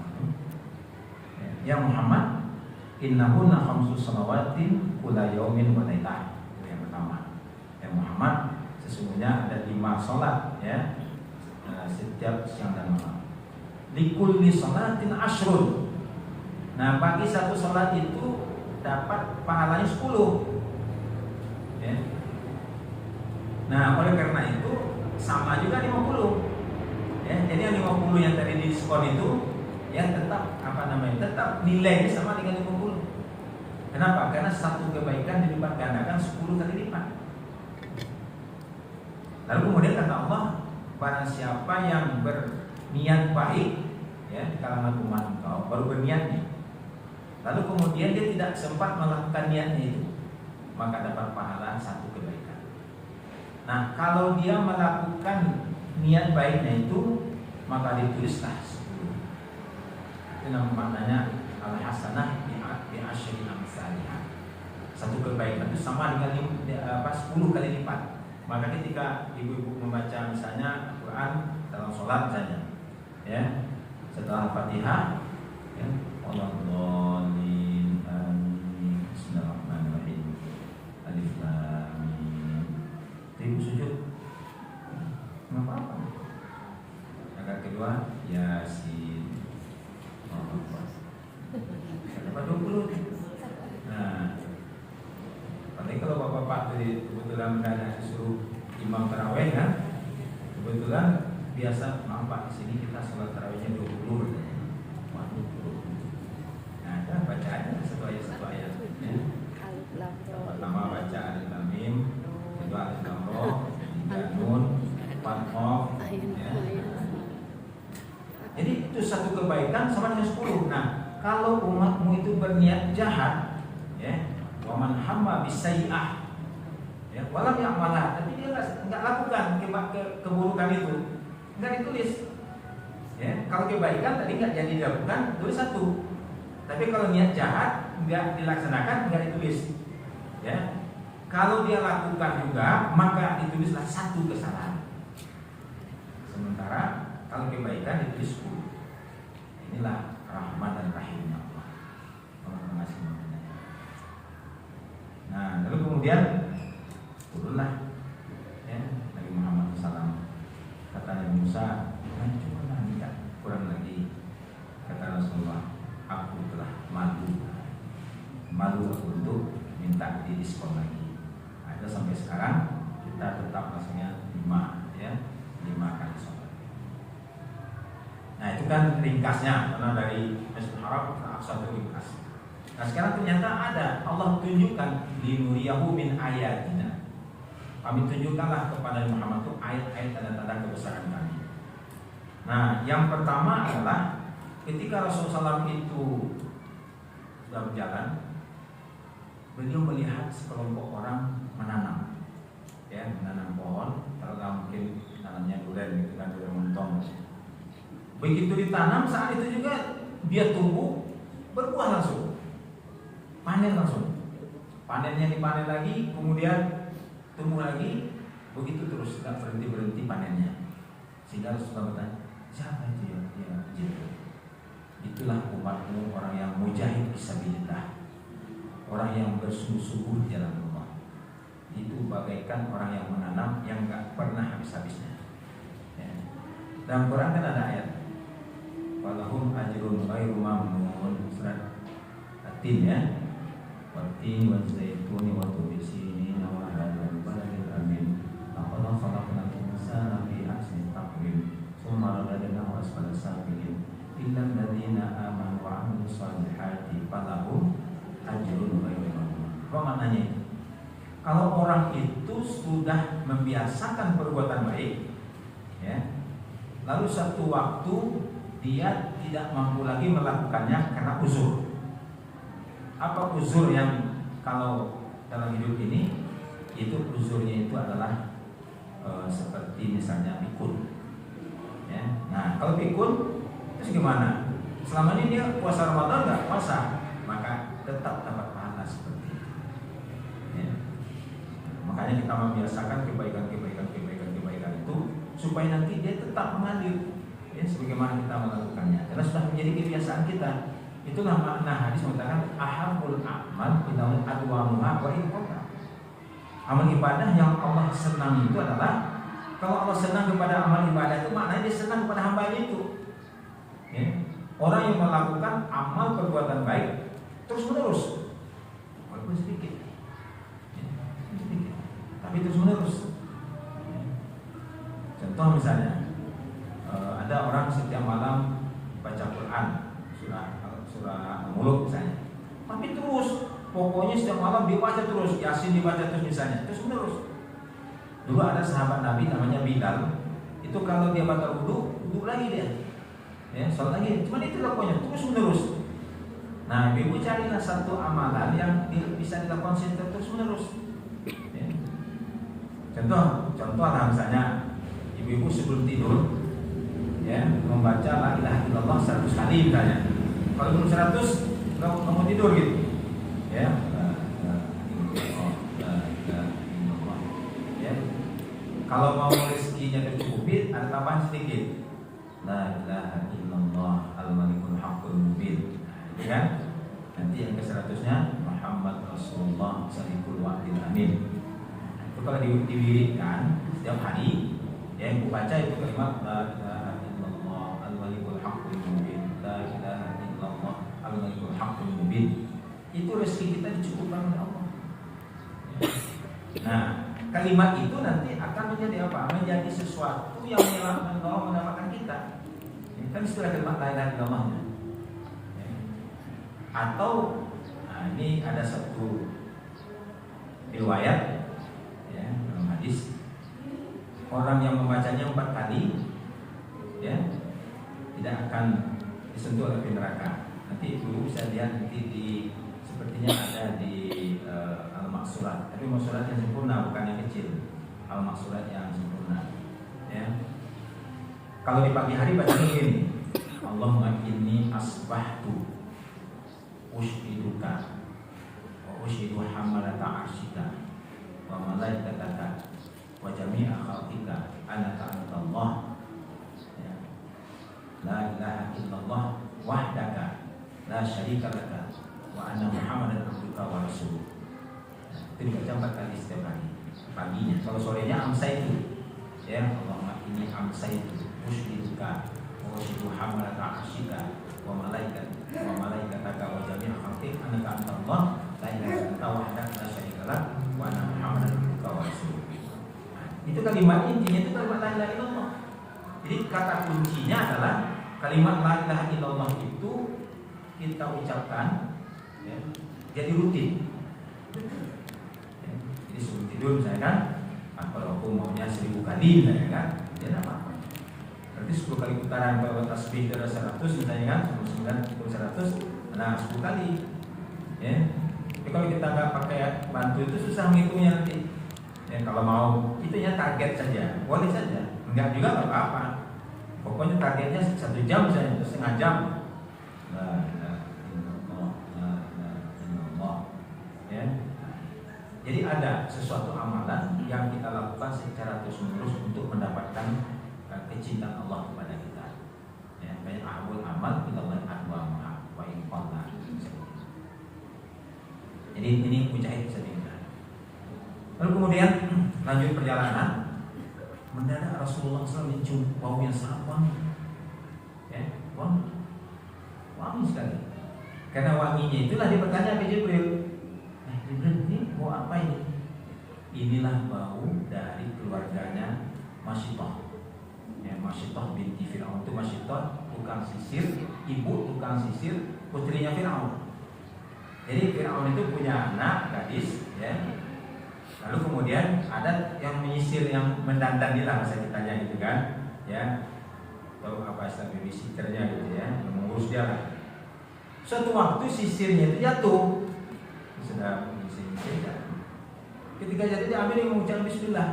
Ya Muhammad, innahunna khamsu salawatin kulla yaumin wa lailah. Itu yang pertama. Ya Muhammad, sesungguhnya ada 5 salat ya, setiap siang dan malam. Likulli salatin ashrun. Nah, bagi satu salat itu dapat pahalanya 10. Ya. Nah, oleh karena itu sama juga 50. Ya, jadi yang 50 yang tadi diskon itu yang tetap tetap nilainya sama dengan 50. Kenapa? Karena satu kebaikan dilipat gandakan 10 kali lipat. Lalu kemudian kata Allah, barang siapa yang berniat baik ya di kalangan umat engkau, baru berniatnya, lalu kemudian dia tidak sempat melakukan niatnya itu, maka dapat pahala satu kebaikan. Nah, kalau dia melakukan niat baiknya itu, maka ditulislah 10. Itu namanya al-hasanah bi asyri amsalihah. Satu kebaikan itu sama dengan 10 kali lipat. Maka ketika ibu-ibu membaca misalnya Al-Quran dalam sholat saja, ya, setelah Fatihah, ya, Allahumma amin, bismillahirrahmanirrahim, alif lam mim. Ibu sujud, nggak apa-apa. Rakaat kedua, Yasin. Dapat 20. Nah, paling kalau bapak-bapak tadi kebetulan mendadak disuruh imam taraweh kan, kebetulan biasa, maaf pak, di sini kita sholat tarawehnya 20. Waduh, 20. Nah, ada bacaannya satu ayat. Ya. Pertama baca alif lam mim, kedua alif lam ra, ketiga nun, empat qaf. Ya. Jadi itu satu kebaikan sama dengan 10. Nah, kalau umatmu itu berniat jahat, ya, waman hamma bisai'ah, ya, walam ya'malah, tapi dia enggak lakukan keburukan itu, enggak ditulis. Ya, kalau kebaikan tadi enggak jadi dilakukan, tulis 1. Tapi kalau niat jahat enggak dilaksanakan, enggak ditulis. Ya. Kalau dia lakukan juga, maka ditulislah 1 kesalahan. Sementara kalau kebaikan ditulis 10. Inilah rahmat dan rahimnya Allah. Allah mengasih maknanya. Nah, lalu kemudian turunlah ya Nabi Muhammad SAW. Kata Nabi Musa, coba minta kurang lagi. Kata Rasulullah, aku telah malu untuk minta didiskon lagi. Ada sampai sekarang kita tetap rasanya 5 ya, 5 kali sholat. Nah itu kan ringkasnya, karena dari Masjidil Haram ke Aqsa itu ringkas. Nah sekarang ternyata ada Allah tunjukkan linuriyahu min ayatina. kami tunjukkanlah kepada Muhammad itu ayat-ayat tanda-tanda kebesaran kami. Nah, yang pertama adalah ketika Rasulullah SAW itu sudah berjalan, beliau melihat sekelompok orang menanam, ya, menanam pohon. Kalau nggak mungkin nanamnya durian gitu kan, durian montong. Begitu ditanam, saat itu juga dia tumbuh, berbuah langsung, panen langsung. Panennya dipanen lagi, kemudian tumbuh lagi, begitu terus, nggak berhenti panennya. Sehingga Rasulullah bertanya, siapa itu ya? Itulah umatmu, orang yang mujahid fisabilillah, orang yang bersungguh-sungguh di jalan Allah. Itu bagaikan orang yang menanam yang nggak pernah habis-habisnya. Ya. Dalam Quran kan ada ayat, walahum ajrun ghairu mamnun, surat At-Tin ya. Wat-tin waz-zaitun wa turi sinin wa hadzal baladil amin. Laqad khalaqnal insana fi ahsani taqwim. Tsumma radadnahu asfala safilin. Illal ladzina amanu wa 'amilus shalihati falahum ajrun ghairu mamnun. Apa maknanya itu? Kalau orang itu sudah membiasakan perbuatan baik, ya, lalu satu waktu dia tidak mampu lagi melakukannya karena uzur. Apa uzur yang kalau dalam hidup ini? Itu uzurnya itu adalah seperti misalnya pikun, ya. Nah, kalau pikun terus gimana? Selama ini dia puasa Ramadan nggak puasa, maka tetap dapat pahala seperti itu. Ya. Makanya kita membiasakan kebaikan itu supaya nanti dia tetap mengalir, ya, sebagaimana kita melakukannya. Karena sudah menjadi kebiasaan kita. Itulah makna hadis mengatakan ahabul a'mal ilallahi adwamuha wa in qalla. Amal ibadah yang Allah senang itu adalah, kalau Allah senang kepada amal ibadah itu maknanya dia senang kepada hamba itu. Ya. Orang yang melakukan amal perbuatan baik terus menerus, walaupun sedikit, ya, sedikit, tapi terus menerus. Ya. Contoh misalnya, ada orang setiap malam baca Quran, surah Muluk misalnya, tapi terus pokoknya setiap malam dibaca terus, Yasin dibaca terus misalnya, terus menerus. Dulu ada sahabat Nabi namanya Bilal, itu kalau dia batal wudu lagi dia, ya, sholat lagi, cuma itu pokoknya terus menerus. Nah, ibu carilah satu amalan yang bisa dilakukan terus menerus. Ya. Contoh lah misalnya, ibu-ibu sebelum tidur, ya, membaca la ilaha illallah 100 kali misalnya. Kalau belum 100 nggak mau tidur gitu, ya. Ya. Kalau mau rezekinya tercukupi, ada tambahan sedikit. La ilaha illallah al-malikul haqqul mubin. Nah, kan? Nanti yang ke-100-nya Muhammad Rasulullah sallallahu wa'dil amin. Itu kalau diwiridkan setiap hari, ya, ibu baca itu kalimat la ilaha illallah al-malikul haqqul mubin. La ilaha illallah al-malikul haqqul mubin. Itu rezeki kita dicukupkan oleh Allah. Nah, kalimat itu nanti akan menjadi apa? Menjadi sesuatu yang menyelamatkan kita. Ini kan istilah kalimat la ilaha illallahnya. Atau, nah, ini ada satu riwayat, ya, dalam hadis, orang yang membacanya 4 kali, ya, tidak akan disentuh oleh neraka. Nanti ibu bisa lihat nanti sepertinya ada di Al-Maksurat, tapi Maksurat yang sempurna, bukan yang kecil. Al-Maksurat yang sempurna, ya. Kalau di pagi hari baca begini, Allahumma inni asbahtu ushiduka wa ushidu hamalata arshika wa malaikataka wa jami'a khalqika anaka antallah, ya. La ilaha illallah wahdaka la syarika laka wa anna muhammadan abduka wa rasuluh. Itu dibaca 4 kali setiap hari paginya. Kalau sorenya amsaitu, ya, Allahumma inni amsaitu ushiduka wa ushidu hamalata arshika wa malaikataka wa jami'a khalqik annaka antallah la ilaha illa anta wahdaka la syarika lak wa anna muhammadan abduka wa rasuluh. Itu kalimat intinya, itu kalimat la ilaha illallah. Jadi kata kuncinya adalah kalimat la ilaha illallah itu kita ucapkan, ya, jadi rutin. Ya, jadi sebelum tidur misalnya kan, kalau aku maunya 1000 kali misalnya kan, ya tidak apa-apa. Berarti 10 kali putaran kalau tasbih itu ada 100 misalnya kan, 99 itu 100, nah 10 kali. Ya. Tapi kalau kita nggak pakai bantu itu susah menghitungnya nanti. Ya, kalau mau itunya target saja, boleh saja. Enggak juga nggak apa-apa. Pokoknya targetnya 1 jam saja, atau setengah jam. Ya. Jadi ada sesuatu amalan yang kita lakukan secara terus-menerus untuk mendapatkan kecintaan Allah kepada kita. Ya, banyak ahwal amal ilallah adwama wa in qalla. Jadi ini mujahid sabilillah. Lalu kemudian lanjut perjalanan, mendadak Rasulullah SAW mencium bau yang sangat wangi. Ya, wangi sekali. Karena wanginya itulah dia bertanya ke Jibril. Jibril, ini bau apa ini? Inilah bau dari keluarganya Masyitah. Ya, Masyitah binti Fir'aun. Itu Masyitah tukang sisir, ibu tukang sisir, putrinya Fir'aun. Jadi Fir'aun itu punya anak gadis, ya. Lalu kemudian ada yang menyisir, yang mendandan dia lah masa kitanya gitu kan, ya. Tahu apa istilah babysitternya gitu ya, yang mengurus dia lah. Suatu waktu sisirnya itu jatuh, sedang menyisir. Ketika jatuh dia ambil, dia mengucap Bismillah.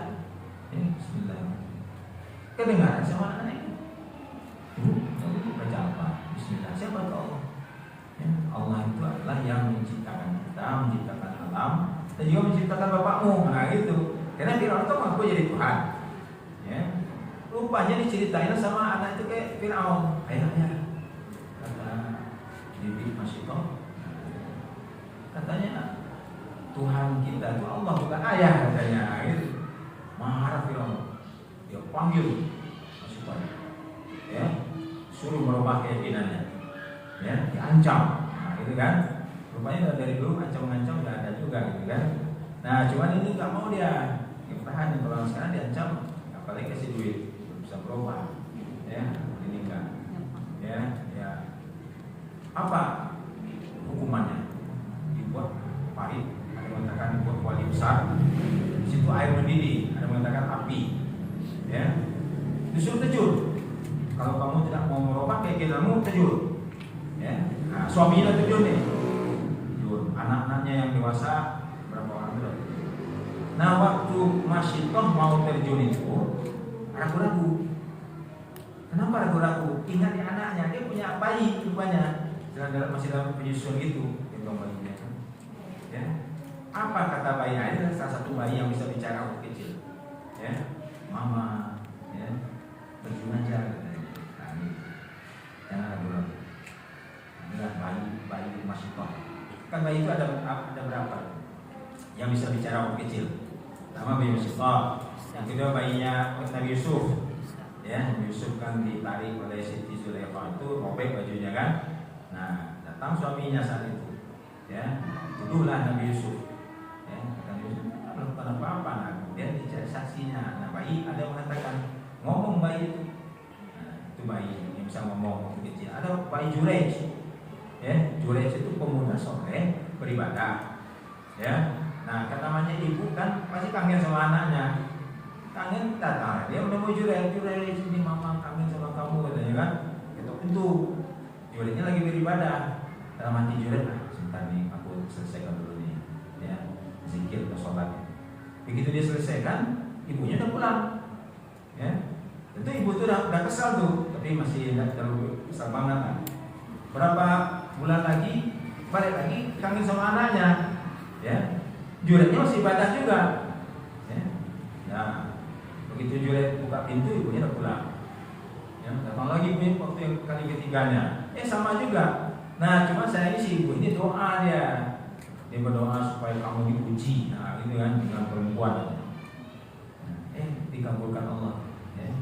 Bismillah. Kedengaran sama anak ini. Baca apa? Bismillah. Siapa tahu Allah? Ya, Allah itu adalah yang menciptakan kita, menciptakan alam, dan juga menciptakan bapakmu. Nah gitu. Karena Fir'aun itu ngaku jadi Tuhan. Ya. Rupanya diceritain sama anak itu kayak Fir'aun. Ayah. Kata Bibi Masyitah. Katanya Tuhan kita itu Allah, bukan ayah katanya. Gitu. Marah Fir'aun. Dia panggil Masyitah. Ya. Suruh merubah keyakinannya. Ya, diancam. Nah, gitu kan. Rupanya dari dulu ancam-ancam nggak ada juga gitu kan. Nah, cuman ini nggak mau dia. Tahan kalau sekarang diancam, apalagi kasih duit, bisa berubah. Ya, ini enggak. Ya. Apa hukumannya? Dibuat pahit, ada yang mengatakan dibuat kuali besar. Di situ air mendidih, ada yang mengatakan api. Ya. Disuruh terjun. Kalau kamu tidak mau merubah keyakinanmu, terjun. Ya. Nah, suaminya terjun nih. Terjun. Anak-anaknya yang dewasa berapa orang itu? Nah, waktu Masyitah mau terjun itu ragu-ragu. Kenapa ragu-ragu? Ingat ya anaknya, dia punya bayi rupanya. Masih dalam penyusuan gitu, gendong bayinya. Ya. Apa kata bayinya? Ini salah satu bayi yang bisa bicara waktu kecil. Ya. Mama, ya. Terjun aja katanya. Nah, ini. Jangan ragu-ragu. Inilah bayi Masyitah. Kan bayi itu ada berapa yang bisa bicara waktu kecil? Pertama bayi Masyitah, yang kedua bayinya Nabi Yusuf. Ya, Nabi Yusuf kan ditarik oleh Siti Zulaikha itu, robek bajunya kan. Nah, datang suaminya saat itu. Ya, tuduhlah Nabi Yusuf. Ya, kata Yusuf, belum apa-apa. Nah, kemudian dicari saksinya. Nah, bayi ada yang mengatakan ngomong bayi itu. Nah, itu bayi yang bisa ngomong waktu kecil. Ada bayi Jurej. Ya, Jurej itu pemuda soleh beribadah. Ya, nah kan namanya ibu kan pasti kangen sama anaknya. Kangen datang dia menemui Jurej ini, mama kangen sama kamu katanya kan. Ketok pintu. Jurejnya lagi beribadah. Dalam hati Jurej, sebentar nih aku selesaikan dulu nih. Ya, zikir atau sholat. Begitu dia selesaikan, ibunya udah pulang. Ya, tentu ibu itu udah kesal tuh, tapi masih tidak terlalu kesal banget kan. Berapa bulan lagi balik lagi kangen sama anaknya, ya. Juretnya masih ibadah juga, ya. Nah, begitu Juret buka pintu, ibunya udah pulang. Ya, datang lagi ibunya waktu yang kali ketiganya, sama juga. Nah, cuma saya ini si ibu ini doa dia berdoa supaya kamu dipuji, nah gitu kan, dengan perempuan. Dikabulkan Allah. Ya.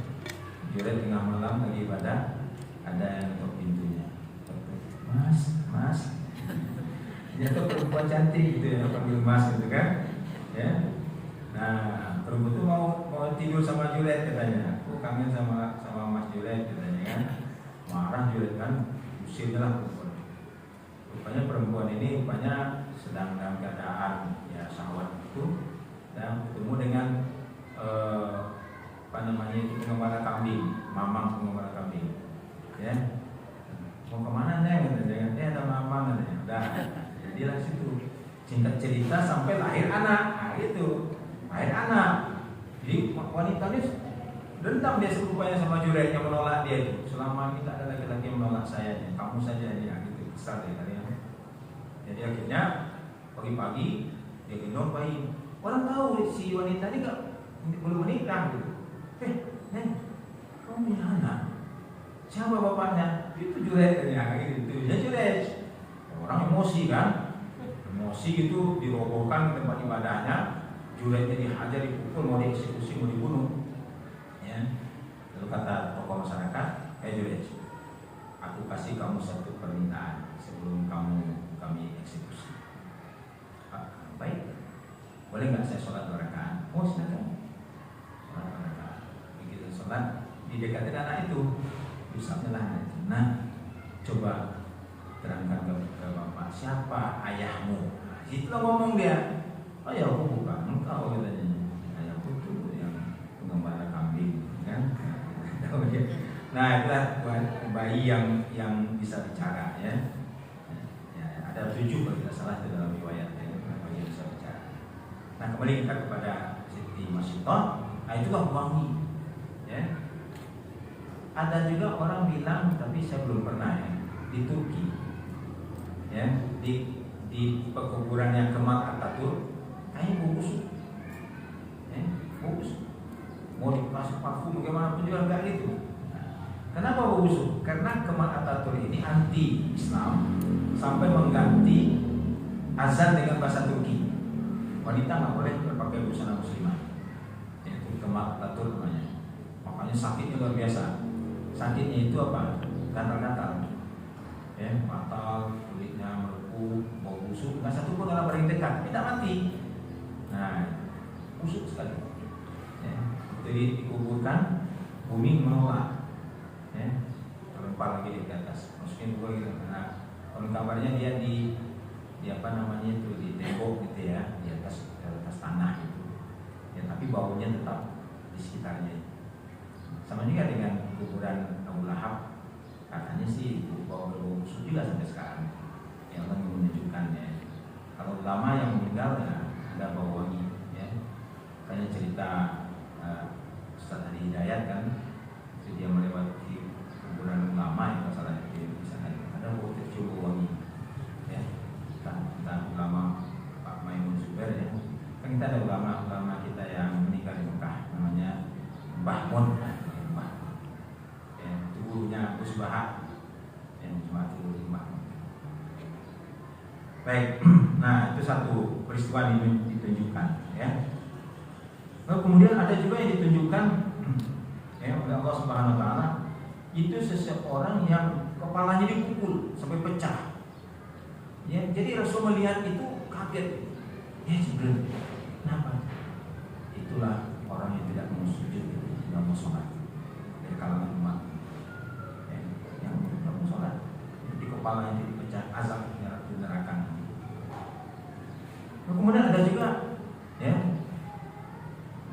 Juret tengah malam lagi ibadah, ada yang ketok pintunya. Mas, dia tuh perempuan cantik gitu ya, panggil Mas gitu kan, ya. Nah, perempuan itu mau tidur sama Juret katanya. Aku kangen sama Mas Juret katanya kan. Marah Juret kan, usirnya lah perempuan. Rupanya perempuan ini sedang dalam keadaan ya syahwat itu, dan ketemu dengan apa namanya itu pengembala kambing, mamang pengembala kambing, ya. Mau kemana neng? Ada mamang katanya. Udah, jadilah situ. Singkat cerita sampai lahir anak, nah itu lahir anak. Jadi wanita ini dendam dia serupanya sama Juret yang menolak dia itu. Selama ini tak ada laki-laki yang menolak saya, kamu saja ya gitu, kesal dia kalian. Jadi akhirnya pagi-pagi dia gendong bayi. Orang tahu si wanita ini belum menikah gitu. Neng, kamu punya anak? Siapa bapaknya? Itu Juret ya gitu. Ya Juret. Orang emosi kan? Emosi gitu dirobohkan tempat ibadahnya. Juretnya dihajar, dipukul, mau dieksekusi, mau dibunuh. Ya. Lalu kata tokoh masyarakat, Juret, aku kasih kamu satu permintaan sebelum kami eksekusi. Baik. Boleh nggak saya sholat 2 rakaat? Oh silakan. Sholat 2 rakaat. Begitu sholat didekatin anak itu, usapnya lah. Nah, coba terangkan ke bapak siapa ayahmu. Nah, itulah ngomong dia. Ayahku bukan engkau katanya. Ayahku tuh yang pengembala kambing, kan? Nah, itulah bayi yang bisa bicara, ya. Ada 7 kalau tidak salah itu dalam riwayat ya, bayi yang bisa bicara. Nah, kembali kita kepada Siti Masyitah. Nah, itulah wangi, ya. Ada juga orang bilang, tapi saya belum pernah ya, di Turki, ya, di pekuburannya Kemal Atatürk, kayaknya bau busuk, ya, bau busuk. Mau dikasih parfum bagaimanapun juga enggak gitu. Kenapa bau busuk? Karena Kemal Atatürk ini anti Islam sampai mengganti azan dengan bahasa Turki. Wanita nggak boleh berpakai busana muslimah. Itu Kemal Atatürk namanya. Makanya sakitnya luar biasa. Sakitnya itu apa? Gatal-gatal, ya, fatal, kulitnya melepuh, bau busuk. Nggak satu pun orang paling dekat, tidak mati. Nah, busuk sekali. Ya. Jadi dikuburkan, bumi menolak. Ya, terlempar lagi di atas. Masukin dulu gitu. Nah, kalau kabarnya dia di apa namanya itu di tembok gitu ya, di atas tanah gitu. Ya, tapi baunya tetap di sekitarnya. Sama juga dengan kuburan Abu Lahab, katanya sih bau busuk juga sampai sekarang. Yang menunjukkannya. Kalau ulama yang meninggal ya ada bau wangi, ya. Kayak cerita Ustaz Adi Hidayat kan, dia melewati kuburan ulama yang masalah di sana ada bau tercium bau wangi, ya. Kita ulama Pak Maimun Zubair ya. Kan kita ada ulama kita yang meninggal di Mekah, namanya Mbah Mun. Gurunya Gus Bahak yang cuma itu 5. Baik, nah itu satu peristiwa ditunjukkan, ya. Lalu kemudian ada juga yang ditunjukkan ya oleh Allah Subhanahu Wa Taala, itu seseorang yang kepalanya dipukul sampai pecah. Ya, jadi Rasul melihat itu kaget. Ya Jibril, kenapa? Itulah orang yang tidak mau sujud, tidak mau sholat dari kalangan umat. Sholat di kepala yang dipecah azab di neraka. Kemudian ada juga ya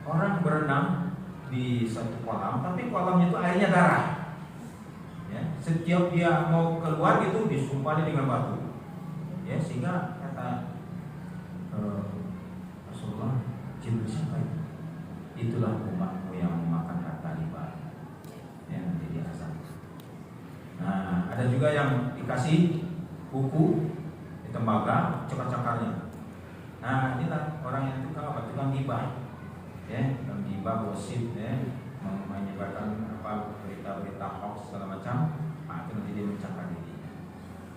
orang berenang di satu kolam, tapi kolamnya itu airnya darah. Ya, setiap dia mau keluar itu disumpahnya dengan batu. Ya, sehingga kata Rasulullah, Jibril siapa itu? Itulah umatmu yang memakan harta riba, yang menjadi azab. Nah, ada juga yang dikasih buku di tembaga, cakar-cakarnya. Nah, inilah orang yang tukang apa? Tukang gibah, ya, tukang gibah, gosip, ya, menyebarkan apa berita-berita hoax segala macam. Nah, itu nanti dia mencakar dirinya.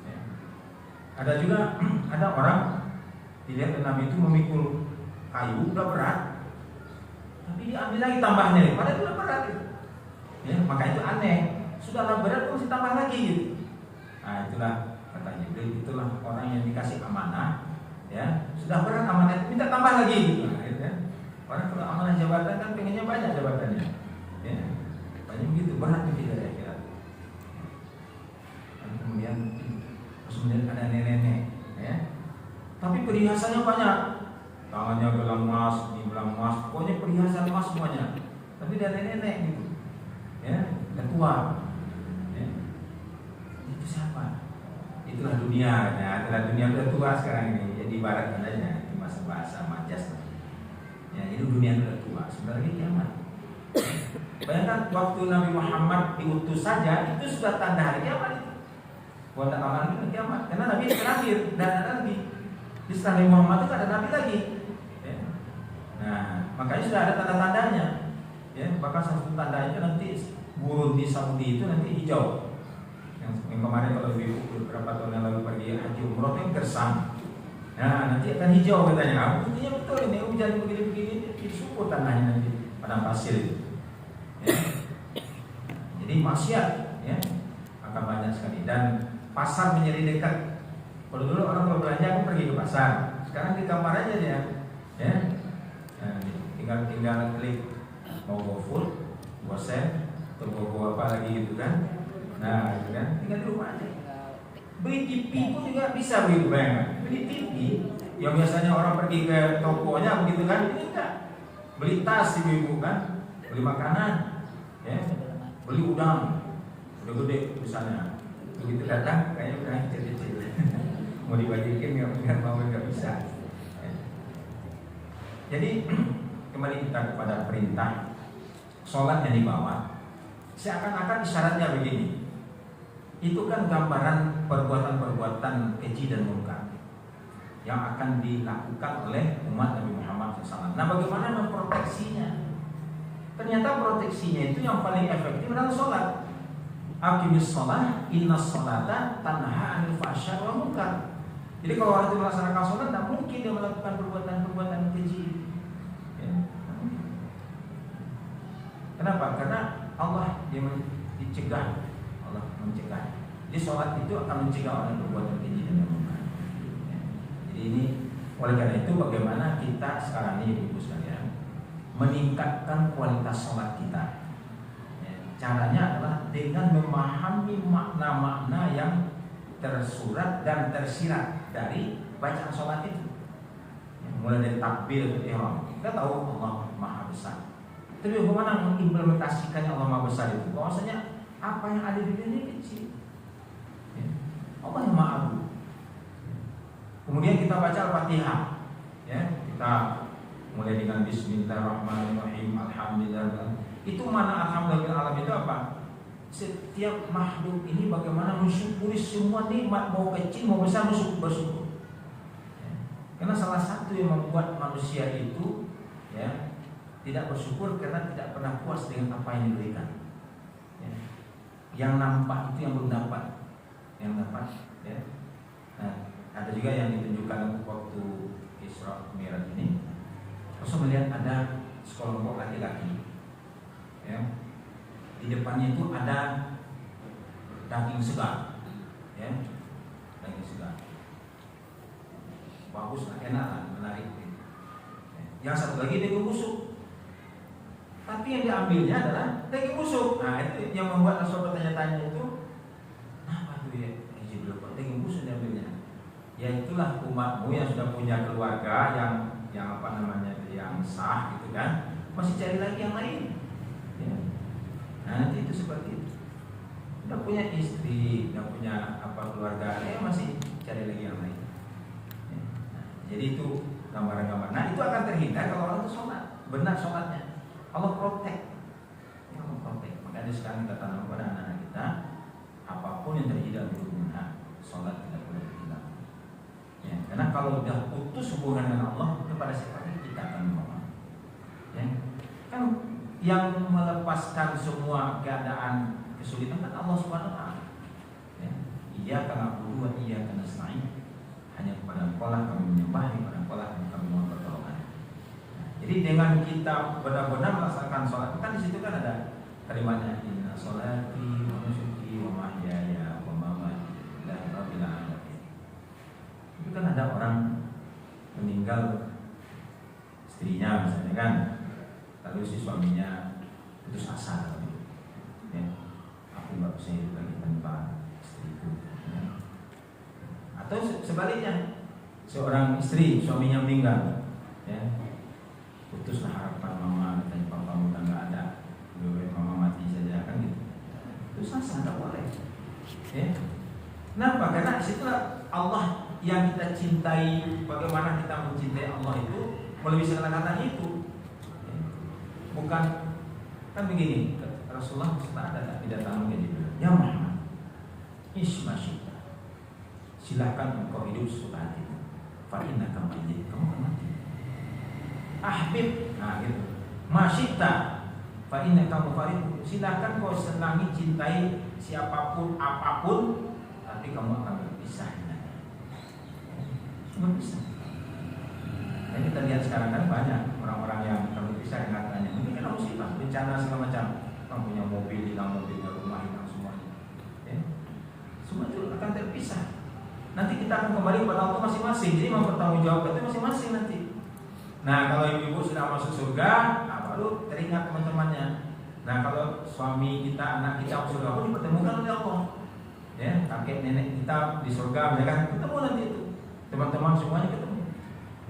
Ya. Ada juga ada orang dilihat Nabi itu memikul kayu udah berat, tapi diambil lagi tambahnya, padahal itu udah berat. Ya, maka itu aneh. Sudahlah berat kok masih tambah lagi gitu. Nah, itulah kata Jibril, itulah orang yang dikasih amanah, ya. Sudah berat amanah itu minta tambah lagi gitu. Nah, gitu ya. Orang kalau amanah jabatan kan pengennya banyak jabatannya. Ya. Banyak begitu, berat itu tidak kira. Dan kemudian ada nenek-nenek, ya. Tapi perhiasannya banyak. tangannya gelang emas, ini gelang emas, pokoknya perhiasan emas semuanya. Tapi dia nenek-nenek gitu, ya, udah tua. Ya. Itu siapa? Itulah dunia, ya, itulah dunia udah tua sekarang ini. Jadi ibaratkan aja di masa bahasa majas. Ya, itu dunia udah tua. Sebentar lagi kiamat. Bayangkan waktu Nabi Muhammad diutus saja itu sudah tanda hari kiamat itu. Buat lama lagi kiamat, karena Nabi terakhir dan ada lagi. Di setelah Nabi Muhammad itu ada Nabi lagi. Ya. Nah, makanya sudah ada tanda-tandanya. Ya, bahkan satu tanda itu nanti burung di Saudi itu nanti hijau. Yang kemarin kalau ibu beberapa tahun yang lalu pergi haji umroh itu yang gersang. Nah, nanti akan hijau katanya. Buktinya betul ini hujan begini-begini itu subur tanahnya nanti padang pasir itu. Ya. Jadi maksiat ya akan banyak sekali dan pasar menjadi dekat. Kalau dulu orang kalau belanja aku pergi ke pasar, sekarang di kamar aja dia, ya. Nah, tinggal klik mau GoFood, GoSend, atau Go apa lagi gitu kan. Nah, gitu kan, tinggal di rumah aja. Beli TV pun juga bisa begitu, bayangkan. Beli TV yang biasanya orang pergi ke tokonya begitu kan, ini enggak. Beli tas ibu-ibu kan, beli makanan, ya, beli udang, udah gede misalnya. Begitu datang, kayaknya udah kecil-kecil. Mau dibagiin nggak mau nggak bisa. Ya. Jadi kembali kita kepada perintah sholat yang dibawa. Seakan-akan isyaratnya begini. Itu kan gambaran perbuatan-perbuatan keji dan munkar yang akan dilakukan oleh umat Nabi Muhammad SAW. Nah, bagaimana memproteksinya? Ternyata proteksinya itu yang paling efektif adalah sholat. Aqimis sholat, inna sholata tanha anil fahsya wal munkar. Jadi kalau orang itu melaksanakan sholat, tidak mungkin dia melakukan perbuatan-perbuatan keji. Ya. Kenapa? Karena Allah dia dicegah, Allah mencegah. Jadi sholat itu akan mencegah orang perbuatan keji dan munkar. Ya. Jadi ini oleh karena itu bagaimana kita sekarang ini ibu sekalian meningkatkan kualitas sholat kita. Ya. Caranya adalah dengan memahami makna-makna yang tersurat dan tersirat dari bacaan sholat itu. Ya, mulai dari takbir ihram, kita tahu Allah Maha Besar. Tapi bagaimana mengimplementasikannya Allah Maha Besar itu? Bahwasanya apa yang ada di dunia ini kecil. Ya, Allah yang Maha Agung. Kemudian kita baca Al-Fatihah. Ya, kita mulai dengan Bismillahirrahmanirrahim, Alhamdulillah. Itu mana Alhamdulillah itu apa? Setiap makhluk ini bagaimana mensyukuri semua nikmat, mau kecil mau besar bersyukur. Ya. Karena salah satu yang membuat manusia itu ya tidak bersyukur karena tidak pernah puas dengan apa yang diberikan. Ya. Yang nampak itu yang belum dapat, yang dapat. Ya. Nah, ada juga yang ditunjukkan waktu Isra Mi'raj ini. Rasul melihat ada sekelompok laki-laki. Ya. Di depannya itu ada daging segar, ya, daging segar, bagus, enak, menarik. Yang satu lagi daging busuk, tapi yang diambilnya adalah daging busuk. Nah itu yang membuat Rasul bertanya-tanya itu, apa tuh ya? Kok daging busuk diambilnya? Ya itulah umatmu yang sudah punya keluarga yang apa namanya yang sah gitu kan, masih cari lagi yang lain. Ya. Nah, nanti itu seperti itu. Udah punya istri, udah punya apa keluarga, ya masih cari lagi yang lain. Ya. Nah, jadi itu gambaran-gambaran. Nah, itu akan terhindar kalau orang itu sholat, benar sholatnya. Allah protect, Allah protect. Makanya sekarang kita tanam pada anak-anak kita, apapun yang terjadi dalam hidupnya, sholat tidak boleh terhilang. Ya, karena kalau sudah putus hubungan dengan Allah, kepada siapa kita akan memohon. Ya, kan yang melepaskan semua keadaan kesulitan kan Allah Subhanahu wa taala. Ya. Iyyaka na'budu wa iyyaka nasta'in. Hanya kepada Engkau lah kami menyembah, kepada Engkau lah kami mohon pertolongan. Nah, jadi dengan kita benar-benar melaksanakan sholat, kan di situ kan ada kalimatnya inna sholati wa nusuki wa mahyaya wa mamati lillahi rabbil alamin. Itu kan ada orang meninggal istrinya misalnya kan, lalu si suaminya putus asa, ya, aku nggak bisa hidup lagi tanpa istriku. Ya. Atau sebaliknya, seorang istri suaminya meninggal, Ya. Kenapa? Karena disitulah Allah yang kita cintai. Bagaimana kita mencintai Allah itu melalui kata-kata itu. Ya. Bukan kan begini. Rasulullah ada tidak tahu gitu. Ya Muhammad, ismasyita. Silakan engkau hidup sesuka hatimu. Fa innaka mayyit, kamu akan mati. Ahbib, nah gitu. Masyita, fa innaka mufariq. Silakan kau senangi, cintai siapapun, apapun, tapi kamu akan berpisah dengannya. Berpisah. Nah, kita lihat sekarang kan banyak orang-orang yang berpisah dengan katanya. Mungkin karena musibah, bencana segala macam. Orang punya mobil, hilang mobilnya, rumah hilang semuanya. Ya. Semua itu akan terpisah. Nanti kita akan kembali pada Allah masing-masing. Jadi mempertanggungjawabkan itu masing-masing nanti. Nah, kalau ibu-ibu sudah masuk surga, nah baru teringat teman-temannya. Nah, kalau suami kita, anak kita masuk surga pun dipertemukan oleh Allah. Ya, kakek nenek kita di surga, mereka ketemu nanti itu. Teman-teman semuanya ketemu.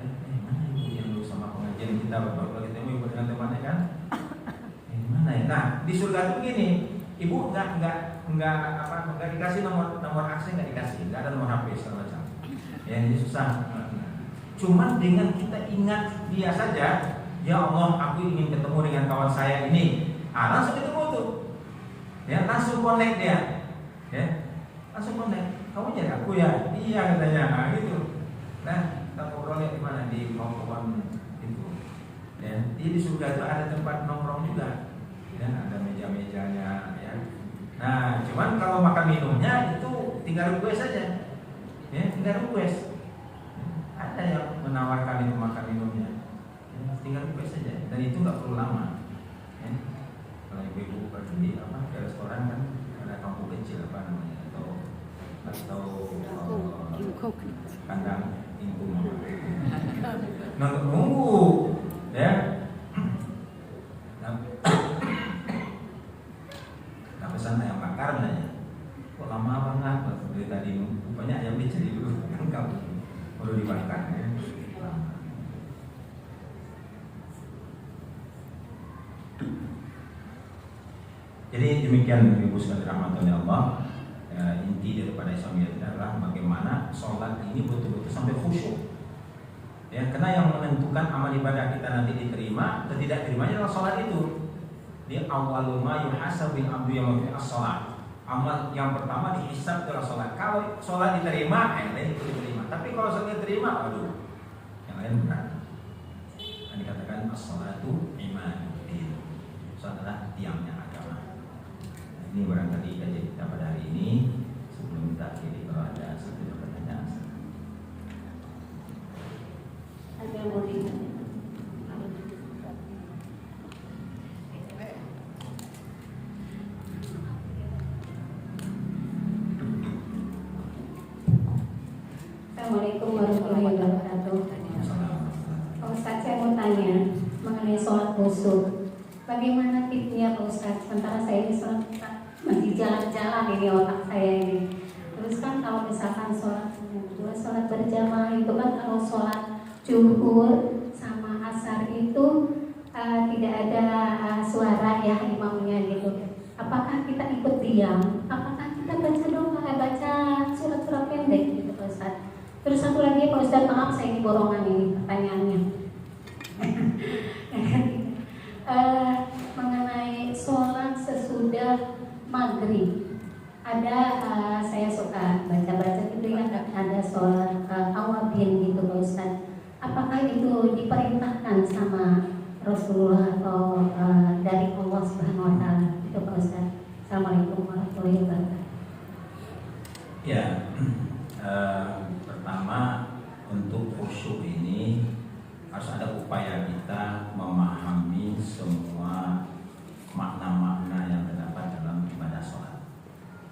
Ya, mana ibu yang dulu sama pengajian kita baru ketemu ibu dengan temannya kan? Mana ya? Nah, di surga itu begini, ibu nggak dikasih nomor akses, nggak dikasih, nggak ada nomor HP segala macam. Ya, ini susah. Cuman dengan kita ingat dia saja, ya Allah, aku ingin ketemu dengan kawan saya ini. Langsung ketemu tuh. Ya, langsung connect dia. Ya, langsung connect. Kamu jadi aku ya? Iya katanya. Nah, gitu. Nah, kita ngobrolnya di mana? Di kawan itu. Ya, di surga itu ada tempat nongkrong juga. Ya, ada meja-mejanya. Ya. Nah, cuman kalau makan minumnya itu tinggal request saja. Ya, tinggal request. Ada yang menawarkan itu makan minumnya. Ya, tinggal request saja. Dan itu nggak perlu lama. Ya. Kalau ibu-ibu pergi ke restoran kan ada kampung kecil apa namanya atau kandang ingkung. Nah, nunggu, ya. Nah, pesan ayam bakar nanya. Kok lama banget? Dari tadi rupanya ayam dicari dulu kan kamu perlu dibakar ya. Jadi demikian ibu sekalian rahmatan Allah. Inti daripada Islam itu adalah bagaimana sholat ini betul-betul sampai khusyuk. Ya, karena yang menentukan amal ibadah kita nanti diterima atau tidak terimanya adalah sholat itu. Dia awalul ma yuhasab bil abdu yaumil as-sholat. Amal yang pertama dihisab adalah sholat. Kalau sholat diterima, yang lain itu diterima. Tapi kalau sholat diterima, aduh, yang lain berat. Yang dikatakan as-sholatu imanuddin. Sholat adalah tiangnya agama. Nah, ini barangkali kajian kita pada hari ini. Sebelum kita akhiri, kalau ada satu pertanyaan. Ada yang mau ditanya? Assalamualaikum warahmatullahi wabarakatuh. Pak Ustadz, saya mau tanya mengenai sholat khusyuk. Bagaimana tipsnya Pak Ustadz? Sementara saya ini sholat masih jalan-jalan ini otak saya ini. Terus kan kalau misalkan sholat dua sholat berjamaah itu kan kalau sholat zuhur sama asar itu tidak ada suara ya imamnya gitu. Apakah kita ikut diam? Apakah kita baca doa, baca surat-surat pendek gitu Pak Ustadz? Terus satu lagi Pak Ustadz, maaf saya ini borongan ini pertanyaannya. Mengenai sholat sesudah maghrib, ada saya suka baca-baca gitu ya, ada sholat awabin gitu Pak Ustadz. Apakah itu diperintahkan sama Rasulullah atau dari Allah Subhanahu Wa Taala itu Pak Ustadz? Assalamualaikum warahmatullahi wabarakatuh. Ya, pertama untuk khusyuk ini harus ada upaya kita memahami semua makna-makna yang terdapat dalam ibadah sholat.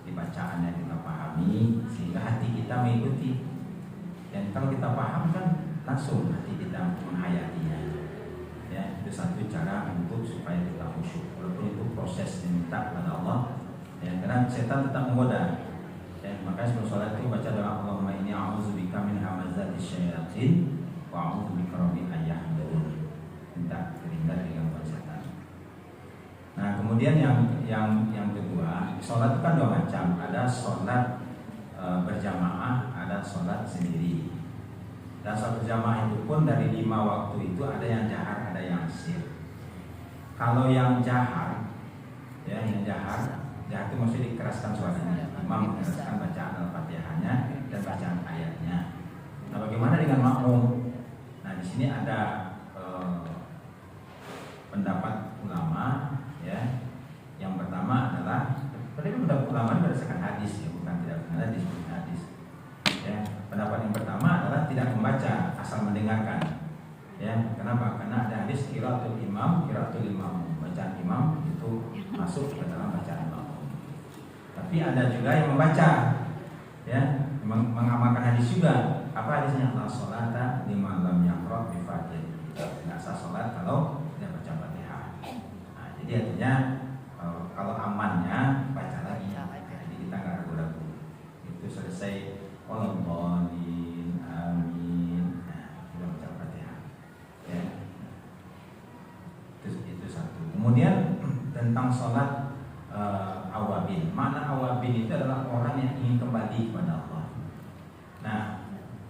Di bacaannya kita pahami sehingga hati kita mengikuti. Dan kalau kita paham kan langsung hati kita menghayatinya. Ya, itu satu cara untuk supaya kita khusyuk. Walaupun itu proses minta kepada Allah. Ya, karena setan tetap menggoda. Dan makanya sebelum sholat itu baca doa Allahumma inni a'udzubika min hamazatis syayatin wa a'udzubika rabbi an yahdurun. Minta terhindar dari gangguan setan. Nah, kemudian yang kedua, sholat itu kan dua macam. Ada sholat berjamaah, ada sholat sendiri. Dan sholat berjamaah itu pun dari 5 waktu itu ada yang jahar, ada yang sir. Kalau yang jahar, ya yang jahar itu maksudnya dikeraskan suaranya. Imam mengeraskan bacaan Al-Fatihahnya dan bacaan ayatnya. Nah, bagaimana dengan makmum? Nah, di sini ada pendapat ulama, ya. Yang pertama adalah pendapat ulama berdasarkan hadis, ya, bukan tidak benar disebut hadis. Ya, pendapat yang pertama adalah tidak membaca, asal mendengarkan. Ya, kenapa? Karena ada hadis qiraatul imam, bacaan imam itu masuk ke dalam bacaan makmum. Tapi ada juga yang membaca, ya, mengamalkan hadis juga. Apa hadisnya? La sholata liman lam yaqra bi Fatihah. Tidak sah sholat kalau tidak baca Fatihah. Nah, jadi artinya kalau amannya baca lagi. Jadi kita nggak ragu-ragu. Itu selesai. Walhamdulillah, amin. Nah, kita baca Fatihah. Ya. Itu satu. Kemudian tentang sholat awabin. Makna awabin itu adalah orang yang ingin kembali kepada Allah. Nah,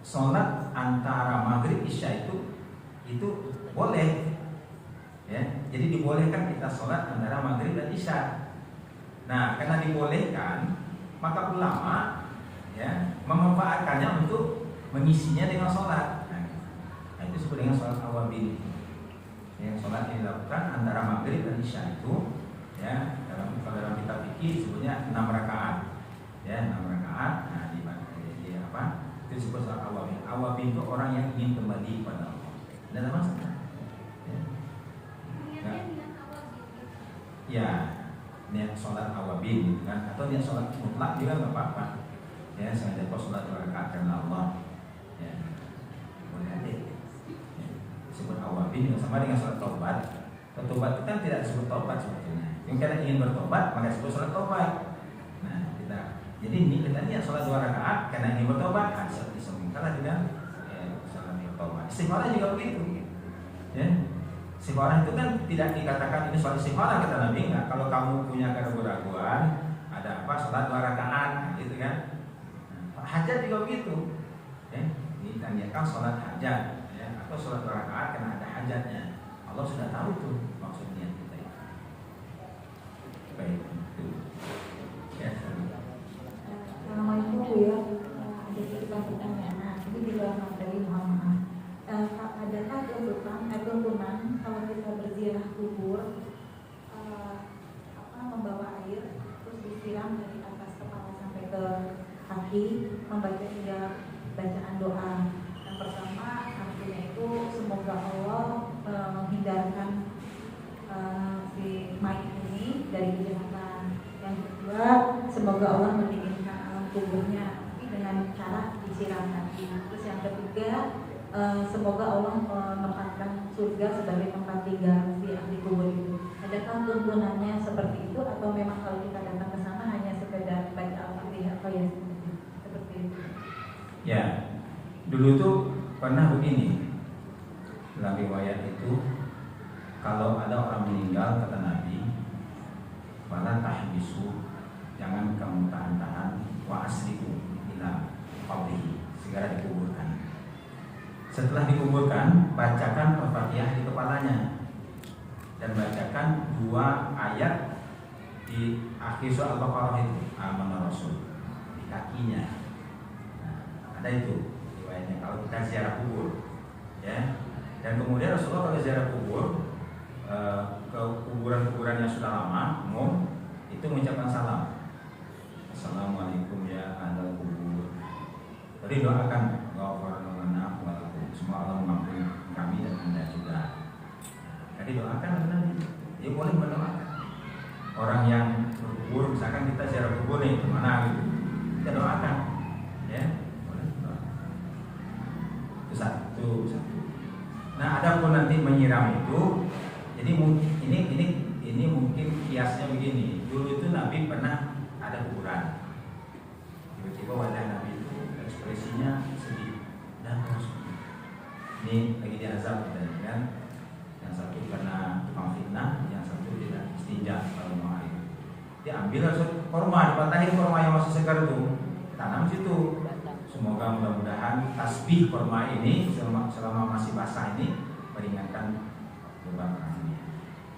sholat antara maghrib isya itu boleh, ya. Jadi dibolehkan kita sholat antara maghrib dan isya. Nah, karena dibolehkan, maka ulama, ya, memanfaatkannya untuk mengisinya dengan sholat. Nah, itu disebut dengan sholat awabin. Yang sholat yang dilakukan antara maghrib dan isya itu, ya, dalam kitab fikih disebutnya 6 rakaat, ya, 6 rakaat. Nah, di apa? Itu disebut sholat awabin. Awabin itu orang yang ingin kembali kepada Allah. Dan apa masalah? Ya, niat sholat awabin, gitu kan? Atau niat sholat mutlak juga nggak apa-apa. Ya, sengaja kok sholat 2 rakaat karena Allah. Ya, boleh aja. Ya, disebut awabin sama dengan sholat taubat. Taubat itu kan tidak disebut taubat sebetulnya. Yang kita ingin bertobat maka disebut sholat taubat. Nah, jadi ini kita niat sholat 2 rakaat karena ingin bertobat. Hasil disebutkanlah dengan sholat taubat. Istighfar juga begitu. Ya, istighfar itu kan tidak dikatakan ini sholat istighfar kata Nabi, enggak. Kalau kamu punya keraguan-keraguan, ada apa sholat 2 rakaat, gitu kan? Nah, hajat juga begitu. Ya, ini kita niatkan sholat hajat, ya, atau sholat 2 rakaat karena ada hajatnya. Allah sudah tahu tuh maksud niat kita itu. Baik, itu. Ya, Assalamualaikum ya. Ada sekitar pertanyaan. Ini juga materi Muhammad. Adakah tuntunan kalau kita berziarah kubur membawa air terus disiram dari atas kepala sampai ke kaki, membaca 3 bacaan doa. Yang pertama artinya itu semoga Allah menghindarkan si mayit ini dari kejahatan. Yang kedua semoga Allah mendinginkan alam kuburnya dengan cara disiram kaki. Terus yang ketiga semoga Allah menempatkan surga sebagai tempat tinggal si ahli kubur itu. Adakah tuntunannya seperti itu atau memang kalau kita datang ke sana hanya sekedar baca Al-Fatihah atau ya seperti itu? Ya, dulu tuh pernah begini. Dalam riwayat itu, kalau ada orang meninggal kata Nabi, wala tahbisu, jangan kamu tahan-tahan, wa asriku ila qabrihi, segera dikuburkan. Setelah dikuburkan, bacakan Al-Fatihah di kepalanya dan bacakan 2 ayat di akhir surah Al-Baqarah itu, Amanah Rasul, di kakinya. Nah, ada itu riwayatnya kalau kita ziarah kubur, ya. Dan kemudian Rasulullah kalau ziarah kubur, ke kuburan-kuburan yang sudah lama, umum, itu mengucapkan salam. Assalamualaikum ya ahlal kubur. Jadi doakan ghafarana walakum, semua Allah mengampuni kami dan Anda juga. Jadi doakan Nabi. Dia boleh mendoakan. Orang yang berkubur, misalkan kita ziarah kubur nih kemana gitu, kita doakan, ya boleh doakan. Itu satu. Nah, ada pun nanti menyiram itu, jadi ini mungkin kiasnya begini. Dulu itu Nabi pernah ada kuburan, tiba-tiba wajah Nabi itu ekspresinya sedih dan terus ini lagi diazab kan, yang satu karena tukang fitnah, yang satu tidak istinja kalau mau air. Diambil korma, dipatahin korma yang masih segar itu, tanam situ. Semoga mudah-mudahan tasbih korma ini selama masih basah ini meringankan beban kami.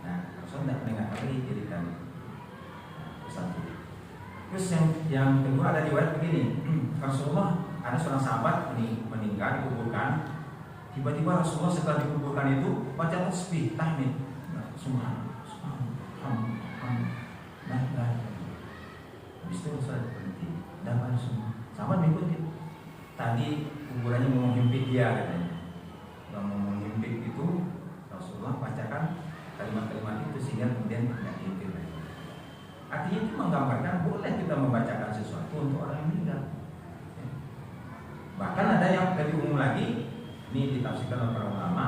Nah, Rasul tidak mendengarkan lagi jadikan satu. Terus yang kedua ada riwayat begini, Rasulullah ada seorang sahabat meninggal dikuburkan. Tiba-tiba Rasulullah setelah dikuburkan itu baca tasbih, tahmid, subhanallah, nah, habis itu Rasulullah berhenti, dapat semua. Sahabat mengikuti. Tadi kuburannya mau menghimpit dia katanya. Kalau mau menghimpit itu Rasulullah bacakan kalimat-kalimat itu sehingga kemudian tidak dihimpit lagi. Artinya itu menggambarkan boleh kita membacakan sesuatu untuk orang yang meninggal. Bahkan ada yang lebih umum lagi, ini ditafsirkan oleh para ulama,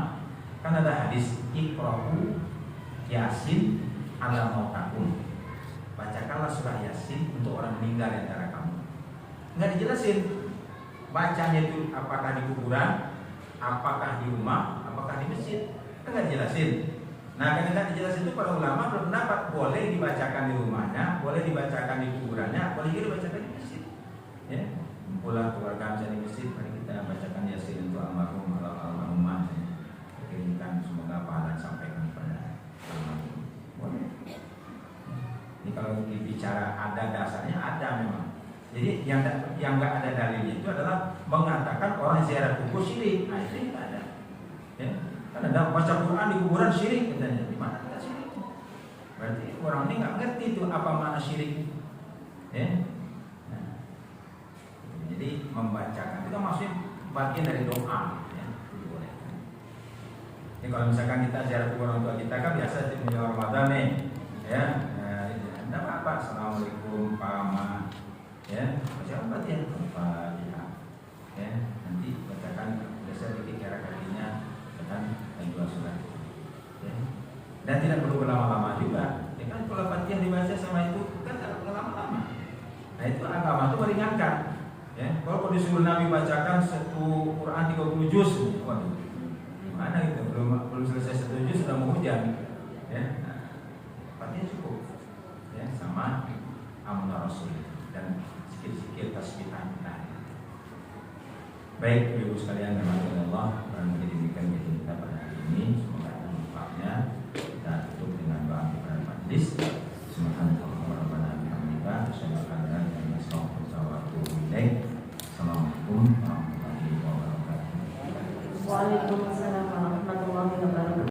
kan ada hadis Iqra'u Yasin ala mautakum. Bacakanlah surah Yasin untuk orang meninggal di antara kamu. Enggak dijelasin bacanya itu apakah di kuburan, apakah di rumah, apakah di masjid. Enggak dijelasin. Nah, karena tidak dijelasin itu para ulama berpendapat boleh dibacakan di rumahnya, boleh dibacakan di kuburannya, boleh juga dibacakan di masjid. Ya, kumpullah keluarga di masjid, mari kita bacakan Yasin untuk almarhum almarhumah. Kirimkan semoga pahala sampaikan kepada almarhum. Boleh. Ini kalau bicara ada dasarnya ada memang. Jadi yang nggak ada dalilnya itu adalah mengatakan orang ziarah kubur syirik. Nah, itu tidak ada. Ya. Kan ada baca Quran di kuburan syirik katanya. Di mana kita syirik? Berarti orang ini nggak ngerti itu apa makna syirik. Ya. Nah, jadi membacakan itu maksudnya bagian dari doa. Ya. Dibolehkan. Jadi kalau misalkan kita ziarah kubur orang tua kita kan biasa di bulan Ramadan nih, ya. Tidak apa-apa. Assalamualaikum Pak Ma. Ya, baca apa ya? Al-Fatihah. Ya, nanti bacakan biasa dikit cara kakinya. Dua surat, ya. Dan tidak perlu berlama-lama juga. Ya kan kalau Fatihah dibaca sama itu kan tidak perlu lama-lama. Nah itu agama itu meringankan. Ya, kalau disuruh Nabi bacakan satu Quran 30 juz, waduh, gimana gitu? Belum selesai satu juz sudah mau hujan. Ya, nah, Fatihah cukup. Ya, sama amunah Rasul dan sikit-sikit tasbihan. Nah, baik ibu sekalian yang Allah, barangkali demikian kita pada hari ini. Semoga ada manfaatnya. Kita tutup dengan doa kepada majelis. Subhanallah wa rabbana bihamdika asyhadu an la ilaha illa anta astaghfiruka wa atubu ilaik. Assalamualaikum warahmatullahi wabarakatuh. Waalaikumsalam.